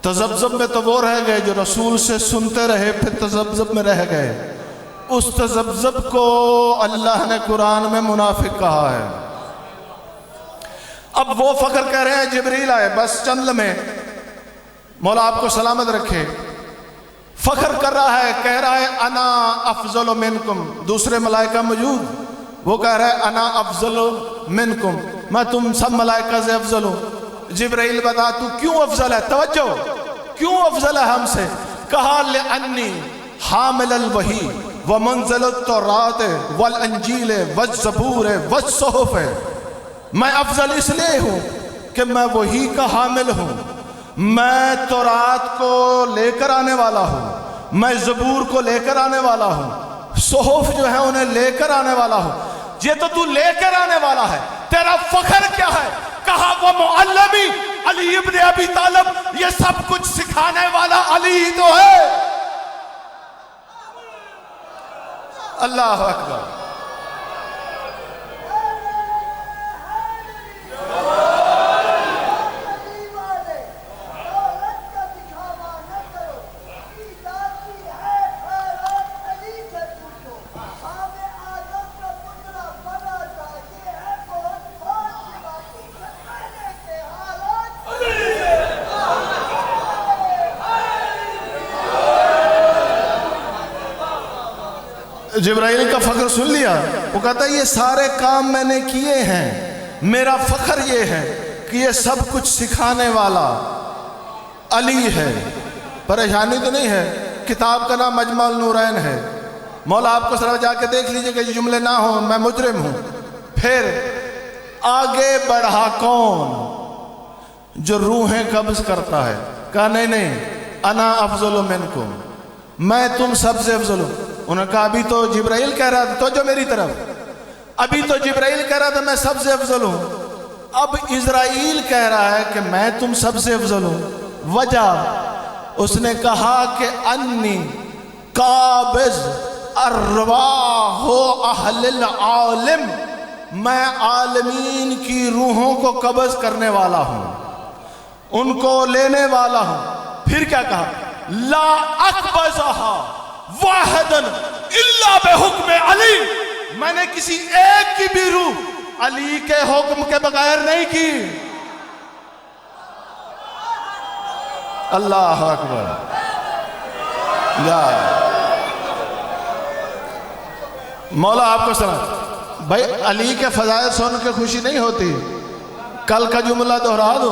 تذبذب میں تو وہ رہ گئے جو رسول سے سنتے رہے پھر تذبذب میں رہ گئے، اس تذبذب کو اللہ نے قرآن میں منافق کہا ہے۔ اب وہ فخر کہہ رہے ہیں، جبریل آئے بس چند لمحے، مولا آپ کو سلامت رکھے، فخر کر رہا ہے، کہہ رہا ہے انا افضل منکم، دوسرے ملائکہ موجود، وہ کہہ رہا ہے انا افضل منکم، میں تم سب ملائکہ سے افضل ہوں۔ جبرائیل بتا تو کیوں افضل ہے، توجہ، کیوں افضل ہے ہم سے؟ کہا لأنی حامل الوحی ومنزل التوراۃ والانجیل والزبور والصحف، میں افضل اس لیے ہوں کہ میں وحی کا حامل ہوں، میں تورات کو لے کر آنے والا ہوں، میں زبور کو لے کر آنے والا ہوں، صحف جو ہے انہیں لے کر آنے والا ہوں۔ یہ تو لے کر آنے والا ہے، تیرا فخر کیا ہے؟ کہا وہ معلمی علی ابن ابی طالب، یہ سب کچھ سکھانے والا علی ہی تو ہے۔ اللہ اکبر۔ جبرائیل کا فخر سن لیا، وہ کہتا ہے یہ سارے کام میں نے کیے ہیں، میرا فخر یہ ہے کہ یہ سب کچھ سکھانے والا علی ہے۔ پریشانی تو نہیں ہے، کتاب کا نام مجمع النورین ہے، مولا آپ کو سر جا کے دیکھ لیجئے کہ یہ جملے نہ ہوں میں مجرم ہوں۔ پھر آگے بڑھا کون؟ جو روحیں قبض کرتا ہے، کہا نہیں نہیں انا افضل منکم، میں تم سب سے افضل ہوں۔ انہوں نے کہا ابھی تو جبرائیل کہہ رہا تھا، تو جو میری طرف، ابھی تو جبرائیل کہہ رہا تھا میں سب سے افضل ہوں، اب اسرائیل کہہ رہا ہے کہ میں تم سب سے افضل ہوں۔ وجہ اس نے کہا کہ انی قابض ارواح اہل العالم، میں عالمین کی روحوں کو قبض کرنے والا ہوں، ان کو لینے والا ہوں۔ پھر کیا کہا؟ لا اقبضھا واحدا الا بحکم علی، میں نے کسی ایک کی بھی روح علی کے حکم کے بغیر نہیں کی۔ اللہ اکبر۔ مولا آپ کو سلام۔ بھائی علی کے فضائل سن کے خوشی نہیں ہوتی؟ کل کا جملہ دہرا دو،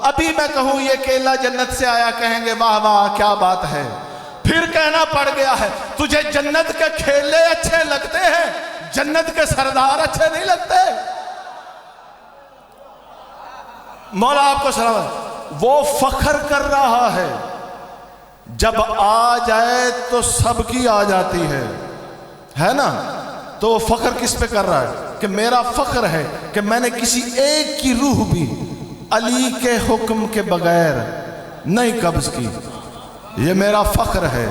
ابھی میں کہوں یہ کیلا جنت سے آیا، کہیں گے واہ واہ کیا بات ہے، پھر کہنا پڑ گیا ہے تجھے جنت کے کھیلے اچھے لگتے ہیں، جنت کے سردار اچھے نہیں لگتے۔ مولا آپ کو سلام۔ وہ فخر کر رہا ہے، جب آ جائے تو سب کی آ جاتی ہے نا؟ تو وہ فخر کس پہ کر رہا ہے کہ میرا فخر ہے کہ میں نے کسی ایک کی روح بھی علی کے حکم کے بغیر نہیں قبض کی، یہ میرا فخر ہے۔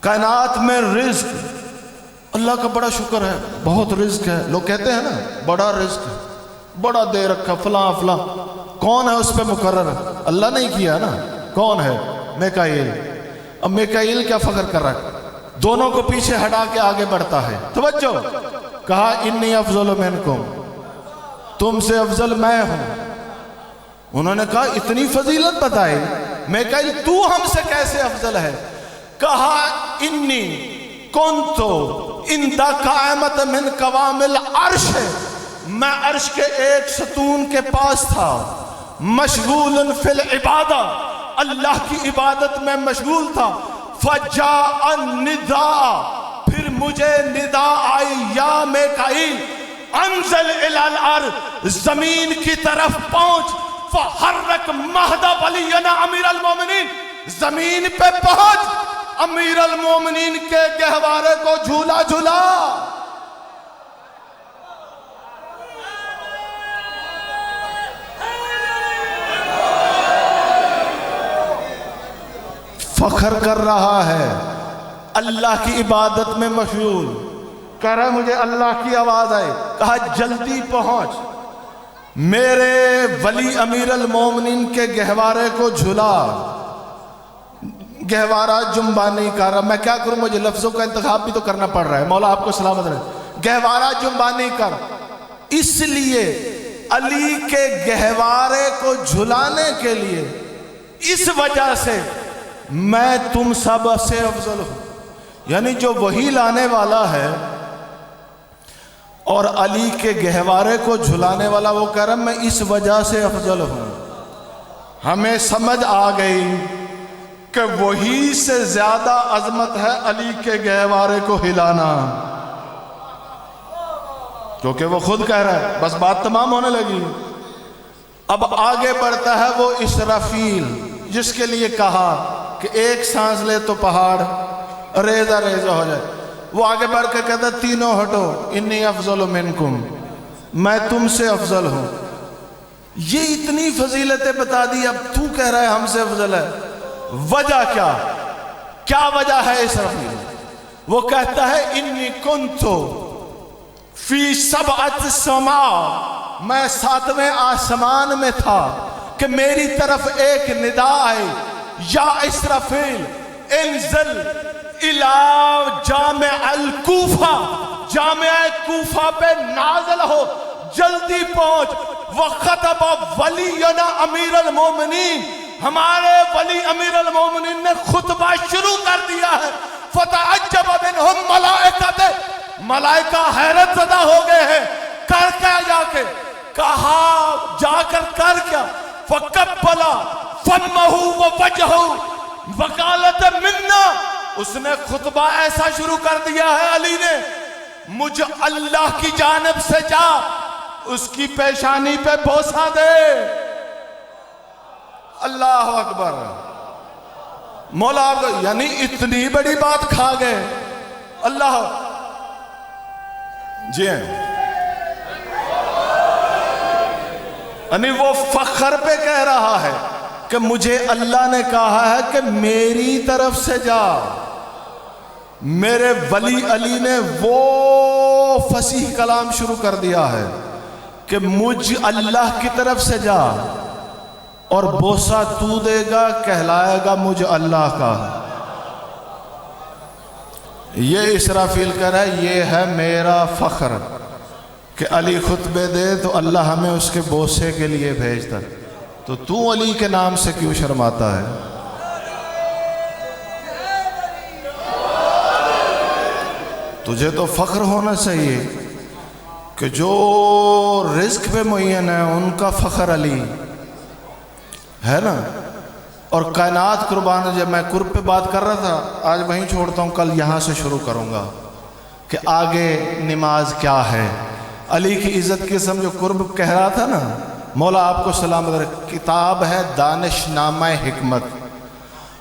کائنات میں رزق اللہ کا بڑا شکر ہے، بہت رزق ہے، لوگ کہتے ہیں نا بڑا رزق ہے، بڑا دے رکھا فلاں فلاں، کون ہے اس پہ مقرر؟ اللہ نہیں کیا نا، کون ہے؟ میکائیل۔ اب میکائیل کیا فخر کر رہا ہے؟ دونوں کو پیچھے ہٹا کے آگے بڑھتا ہے۔ توجہ، کہا انی افضل منکم، تم سے افضل میں ہوں۔ انہوں نے کہا اتنی فضیلت بتائی، میکائیل تو ہم سے کیسے افضل ہے؟ کہا انی کنتو اندہ قائمت من قوام العرش، میں عرش کے ایک ستون کے پاس تھا، مشغول فی العبادہ، اللہ کی عبادت میں مشغول تھا، فجاء النداء، پھر مجھے ندا آئی، یا میکائیل انزل الی الارض، زمین کی طرف پہنچ، فحرک مہدب علینا امیر المومنین، زمین پہ پہنچ، امیر المومنین کے گہوارے کو جھولا جھولا۔ فخر کر رہا ہے، اللہ کی عبادت میں مشغول، کہہ رہا ہے مجھے اللہ کی آواز آئی، کہا جلدی پہنچ، میرے ولی امیر المومنین کے گہوارے کو جھلا۔ گہوارہ جنبانی کر رہا، میں کیا کروں، مجھے لفظوں کا انتخاب بھی تو کرنا پڑ رہا ہے، مولا آپ کو سلامت رہے۔ گہوارہ جنبانی کر، اس لیے علی کے گہوارے کو جھلانے کے لیے، اس وجہ سے میں تم سب سے افضل ہوں۔ یعنی جو وہی لانے والا ہے اور علی کے گہوارے کو جھلانے والا، وہ کہہ رہا میں اس وجہ سے افضل ہوں۔ ہمیں سمجھ آ گئی کہ وہی سے زیادہ عظمت ہے علی کے گہوارے کو ہلانا، کیونکہ وہ خود کہہ رہا ہے، بس بات تمام ہونے لگی۔ اب آگے بڑھتا ہے وہ اسرافیل، جس کے لیے کہا کہ ایک سانس لے تو پہاڑ ریزہ ریزہ ہو جائے۔ وہ آگے بڑھ کے کہتا ہے تینوں ہٹو، انی افضل منکم، میں تم سے افضل ہوں۔ یہ اتنی فضیلتیں بتا دی، اب تو کہہ رہا ہے ہم سے افضل ہے، وجہ کیا؟ کیا وجہ ہے اسرافیل؟ وہ کہتا ہے انی کنتو فی سبعۃ سماء، میں 7ویں آسمان میں تھا کہ میری طرف ایک ندا آئی، یا اسرافیل انزل الی جامع الکوفہ، جامع کوفہ پہ نازل ہو، جلدی پہنچ۔ وخطب ولینا امیر المومنین، ہمارے ولی امیر المومنین نے خطبہ شروع کر دیا ہے۔ فتعجب منہم ملائکۃ، ملائکہ حیرت زدہ ہو گئے ہیں، کر کیا جا کے؟ کہا جا کر کر کیا؟ فقبلا فمہ ووجہہ وقالت منا، اس نے خطبہ ایسا شروع کر دیا ہے علی نے، مجھ اللہ کی جانب سے جا، اس کی پیشانی پہ بوسہ دے۔ اللہ اکبر، مولا یعنی اتنی بڑی بات کھا گئے اللہ۔ جی ہیں، یعنی وہ فخر پہ کہہ رہا ہے کہ مجھے اللہ نے کہا ہے کہ میری طرف سے جا۔ میرے ولی علی نے وہ فصیح کلام شروع کر دیا ہے کہ مجھ اللہ کی طرف سے جا، اور بوسہ تو دے گا، کہلائے گا مجھ اللہ کا۔ یہ اسرافیل کہہ رہا ہے یہ ہے میرا فخر کہ علی خطبے دے تو اللہ ہمیں اس کے بوسے کے لیے بھیجتا، تو علی کے نام سے کیوں شرماتا ہے؟ تجھے تو فخر ہونا چاہیے کہ جو رزق پہ معین ہے ان کا فخر علی ہے نا. اور کائنات قربان. جب میں قرب پہ بات کر رہا تھا آج وہیں چھوڑتا ہوں, کل یہاں سے شروع کروں گا کہ آگے نماز کیا ہے. علی کی عزت کی سمجھو قرب کہہ رہا تھا نا, مولا آپ کو سلامت رکھے. کتاب ہے دانش نامہ حکمت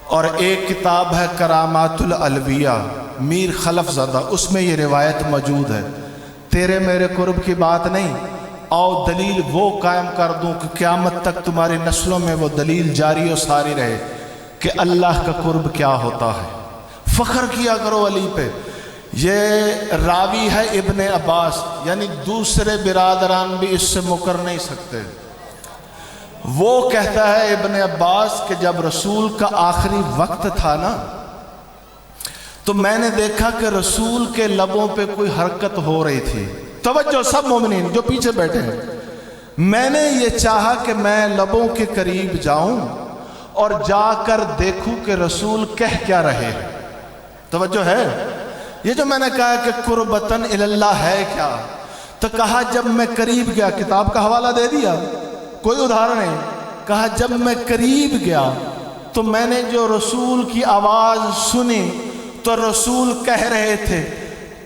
اور ایک کتاب ہے کرامات العلویہ میر خلف زادہ, اس میں یہ روایت موجود ہے. تیرے میرے قرب کی بات نہیں, آؤ دلیل وہ قائم کر دوں کہ قیامت تک تمہاری نسلوں میں وہ دلیل جاری و ساری رہے کہ اللہ کا قرب کیا ہوتا ہے. فخر کیا کرو علی پہ. یہ راوی ہے ابن عباس, یعنی دوسرے برادران بھی اس سے مکر نہیں سکتے. وہ کہتا ہے ابن عباس کہ جب رسول کا آخری وقت تھا نا تو میں نے دیکھا کہ رسول کے لبوں پہ کوئی حرکت ہو رہی تھی. توجہ سب مومنین جو پیچھے بیٹھے ہیں, میں نے یہ چاہا کہ میں لبوں کے قریب جاؤں اور جا کر دیکھوں کہ رسول کہہ کیا رہے. توجہ ہے. یہ جو میں نے کہا کہ قربتاً اللہ ہے کیا, تو کہا جب میں قریب گیا, کتاب کا حوالہ دے دیا, کوئی ادھارن نہیں. کہا جب میں قریب گیا تو میں نے جو رسول کی آواز سنی تو رسول کہہ رہے تھے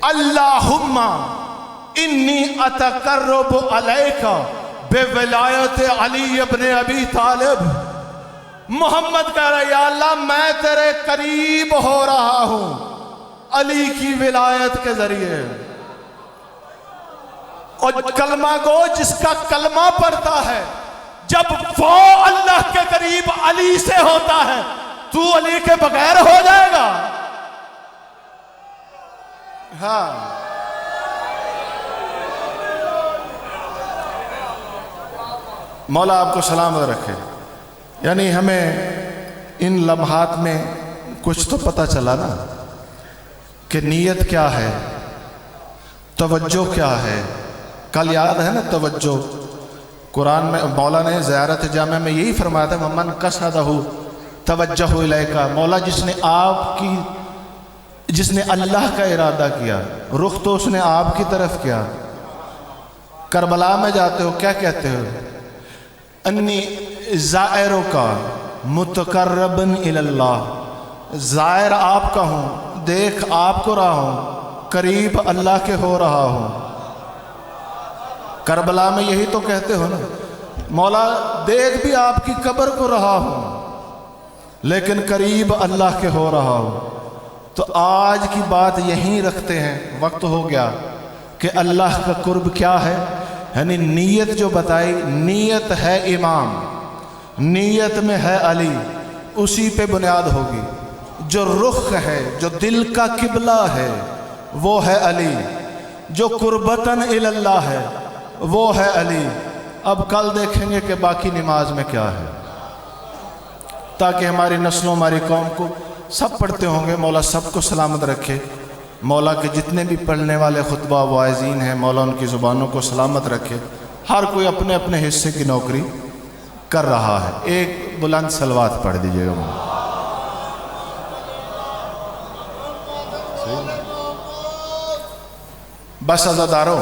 اللہم انی اتقرب علیک بولایت علی ابن ابی طالب. محمد کہہ رہا یا اللہ میں تیرے قریب ہو رہا ہوں علی کی ولایت کے ذریعے. اور کلمہ گو جس کا کلمہ پڑھتا ہے جب وہ اللہ کے قریب علی سے ہوتا ہے تو علی کے بغیر ہو جائے گا. ہاں مولا آپ کو سلامت رکھے. یعنی ہمیں ان لمحات میں کچھ تو پتہ چلا نا کہ نیت کیا ہے, توجہ کیا ہے. کل یاد ہے نا توجہ, قرآن میں مولا نے زیارت جامع میں یہی فرمایا تھا ومن قصدہ توجہ الیک. مولا جس نے اللہ کا ارادہ کیا رخ تو اس نے آپ کی طرف کیا. کربلا میں جاتے ہو کیا کہتے ہو, انی زائرک متقربن الی اللہ. زائر آپ کا ہوں, دیکھ آپ کو رہا ہوں, قریب اللہ کے ہو رہا ہوں. کربلا میں یہی تو کہتے ہو نا, مولا دیکھ بھی آپ کی قبر کو رہا ہوں لیکن قریب اللہ کے ہو رہا ہوں. تو آج کی بات یہیں رکھتے ہیں, وقت ہو گیا کہ اللہ کا قرب کیا ہے. یعنی نیت جو بتائی, نیت ہے امام, نیت میں ہے علی, اسی پہ بنیاد ہوگی. جو رخ ہے, جو دل کا قبلہ ہے وہ ہے علی, جو قربتاً الی اللہ ہے وہ ہے علی. اب کل دیکھیں گے کہ باقی نماز میں کیا ہے, تاکہ ہماری نسلوں ہماری قوم کو سب پڑھتے ہوں گے. مولا سب کو سلامت رکھے. مولا کے جتنے بھی پڑھنے والے خطبہ واعظین ہیں مولا ان کی زبانوں کو سلامت رکھے. ہر کوئی اپنے اپنے حصے کی نوکری کر رہا ہے. ایک بلند صلوات پڑھ دیجیے گا. بس عزاداروں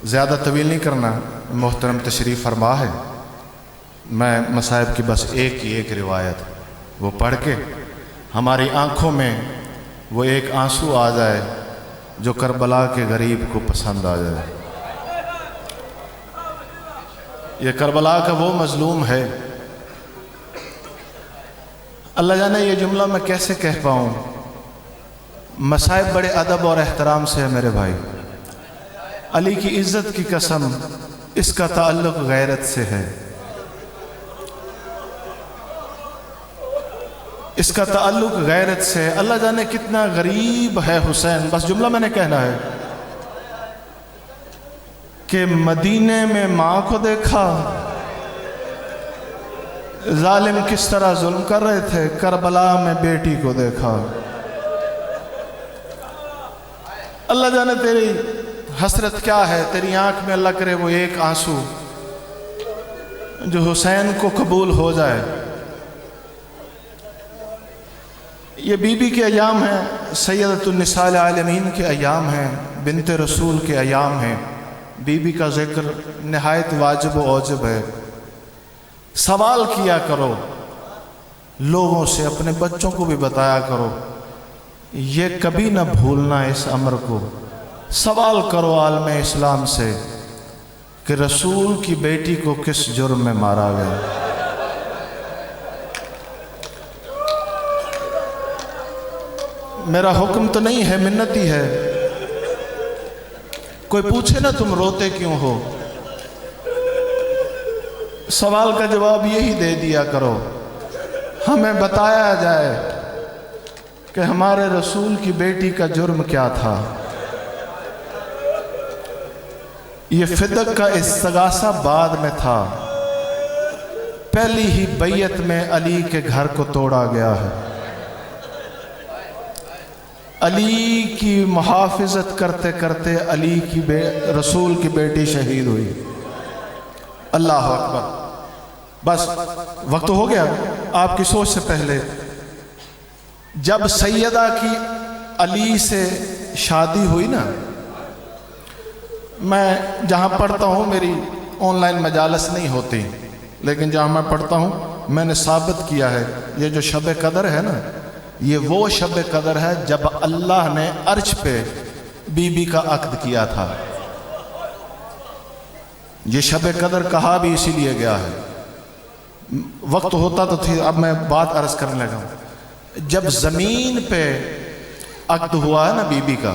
زیادہ طویل نہیں کرنا, محترم تشریف فرما ہے. میں مصائب کی بس ایک روایت وہ پڑھ کے ہماری آنکھوں میں وہ ایک آنسو آ جائے جو کربلا کے غریب کو پسند آ جائے. یہ کربلا کا وہ مظلوم ہے. اللہ جانے یہ جملہ میں کیسے کہہ پاؤں. مصائب بڑے ادب اور احترام سے ہے میرے بھائی. علی کی عزت کی قسم اس کا تعلق غیرت سے ہے, اس کا تعلق غیرت سے. اللہ جانے کتنا غریب ہے حسین. بس جملہ میں نے کہنا ہے کہ مدینے میں ماں کو دیکھا, ظالم کس طرح ظلم کر رہے تھے, کربلا میں بیٹی کو دیکھا. اللہ جانے تیری حسرت کیا ہے, تیری آنکھ میں اللہ کرے وہ ایک آنسو جو حسین کو قبول ہو جائے. یہ بیوی کے ایام ہیں، سیدۃ النساء العالمین کے ایام ہیں، بنت رسول کے ایام ہیں۔ بیوی کا ذکر نہایت واجب و اوجب ہے۔ سوال کیا کرو لوگوں سے، اپنے بچوں کو بھی بتایا کرو، یہ کبھی نہ بھولنا اس امر کو۔ سوال کرو عالم اسلام سے کہ رسول کی بیٹی کو کس جرم میں مارا گیا۔ میرا حکم تو نہیں ہے، منت ہی ہے۔ کوئی پوچھے نا تم روتے کیوں ہو، سوال کا جواب یہی دے دیا کرو، ہمیں بتایا جائے کہ ہمارے رسول کی بیٹی کا جرم کیا تھا۔ یہ فدق کا استغاثہ بعد میں تھا، پہلی ہی بیعت میں علی کے گھر کو توڑا گیا ہے۔ علی کی محافظت کرتے کرتے علی کی رسول کی بیٹی شہید ہوئی۔ اللہ اکبر۔ بس وقت ہو گیا آپ کی سوچ سے پہلے۔ جب سیدہ کی علی سے شادی ہوئی نا، میں جہاں پڑھتا ہوں، میری آن لائن مجالس نہیں ہوتی، لیکن جہاں میں پڑھتا ہوں میں نے ثابت کیا ہے، یہ جو شب قدر ہے نا، یہ وہ شب قدر ہے جب اللہ نے عرش پہ بی بی کا عقد کیا تھا۔ یہ شب قدر کہا بھی اسی لیے گیا ہے۔ وقت ہوتا تو تھی، اب میں بات عرض کرنے لگا ہوں۔ جب زمین پہ عقد ہوا ہے نا بی بی کا،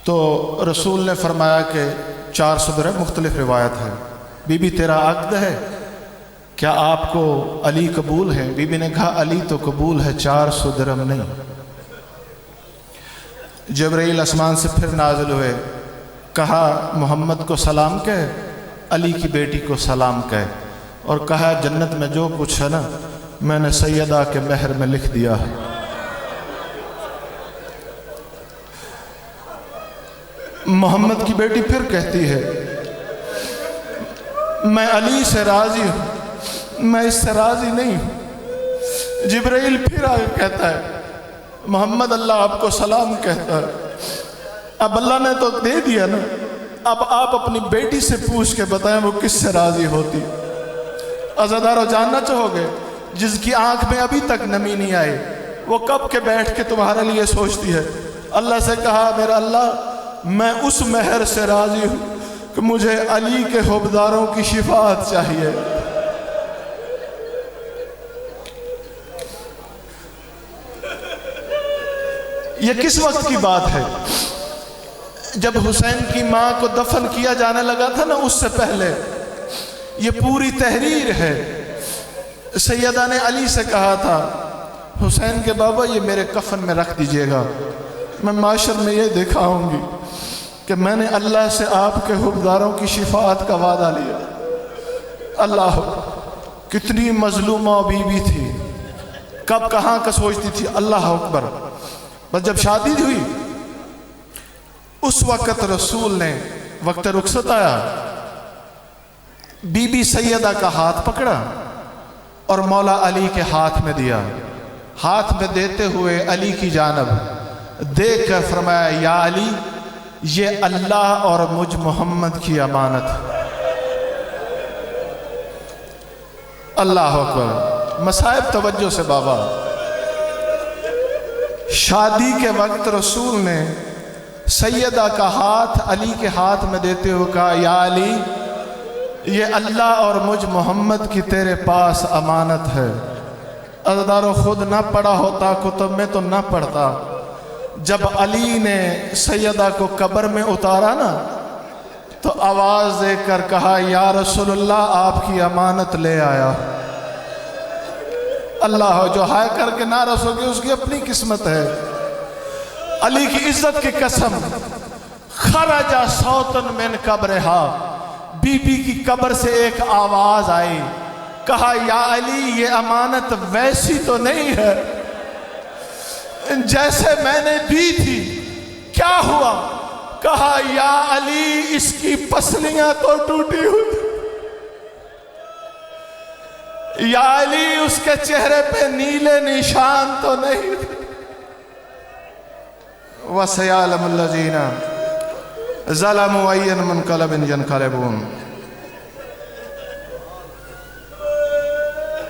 تو رسول نے فرمایا کہ 400 درہم، مختلف روایت ہے، بی بی تیرا عقد ہے، کیا آپ کو علی قبول ہے؟ بی بی نے کہا علی تو قبول ہے، 400 درہم نہیں۔ جبرائیل آسمان سے پھر نازل ہوئے، کہا محمد کو سلام کہے، علی کی بیٹی کو سلام کہے، اور کہا جنت میں جو کچھ ہے نا میں نے سیدہ کے مہر میں لکھ دیا ہے۔ محمد کی بیٹی پھر کہتی ہے میں علی سے راضی ہوں، میں اس سے راضی نہیں ہوں۔ جبرائیل پھر آگے کہتا ہے محمد اللہ آپ کو سلام کہتا ہے۔ اب اللہ نے تو دے دیا نا، اب آپ اپنی بیٹی سے پوچھ کے بتائیں وہ کس سے راضی ہوتی۔ عزادارو جاننا چاہو گے جس کی آنکھ میں ابھی تک نمی نہیں آئی، وہ کب کے بیٹھ کے تمہارے لیے سوچتی ہے۔ اللہ سے کہا میرا اللہ میں اس مہر سے راضی ہوں کہ مجھے علی کے حبداروں کی شفاعت چاہیے۔ یہ کس وقت کی بات ہے؟ جب حسین کی ماں کو دفن کیا جانے لگا تھا نا، اس سے پہلے یہ پوری تحریر ہے۔ سیدہ نے علی سے کہا تھا حسین کے بابا یہ میرے کفن میں رکھ دیجئے گا، میں معاشر میں یہ دکھاؤں گی کہ میں نے اللہ سے آپ کے حبداروں کی شفاعت کا وعدہ لیا۔ اللہ کتنی مظلومہ بی بی تھی، کب کہاں کا سوچتی تھی۔ اللہ اکبر۔ بس جب شادی ہوئی اس وقت رسول نے وقت رخصت آیا، بی بی سیدہ کا ہاتھ پکڑا اور مولا علی کے ہاتھ میں دیا۔ ہاتھ میں دیتے ہوئے علی کی جانب دیکھ کر فرمایا یا علی یہ اللہ اور مجھ محمد کی امانت۔ اللہ اکبر۔ مصائب توجہ سے بابا۔ شادی کے وقت رسول نے سیدہ کا ہاتھ علی کے ہاتھ میں دیتے ہوئے کہا یا علی یہ اللہ اور مجھ محمد کی تیرے پاس امانت ہے۔ عزادارو خود نہ پڑھا ہوتا کتب میں تو نہ پڑھتا۔ جب علی نے سیدہ کو قبر میں اتارا نا تو آواز دے کر کہا یا رسول اللہ آپ کی امانت لے آیا۔ اللہ جو ہائے کر کے نہ رسو گے اس کی اپنی قسمت ہے۔ علی کی عزت کی قسم، خرج صوتن من قبرہا، بی بی کی قبر سے ایک آواز آئی، کہا یا علی یہ امانت ویسی تو نہیں ہے جیسے میں نے دی تھی، کیا ہوا؟ کہا یا علی اس کی پسلیاں تو ٹوٹی ہوئی۔ یا علی اس کے چہرے پہ نیلے نشان تو نہیں تھے۔ وَسَيَعْلَمُ الَّذِينَ ظَلَمُوا أَيَّ مُنْقَلَبٍ يَنْقَلِبُونَ۔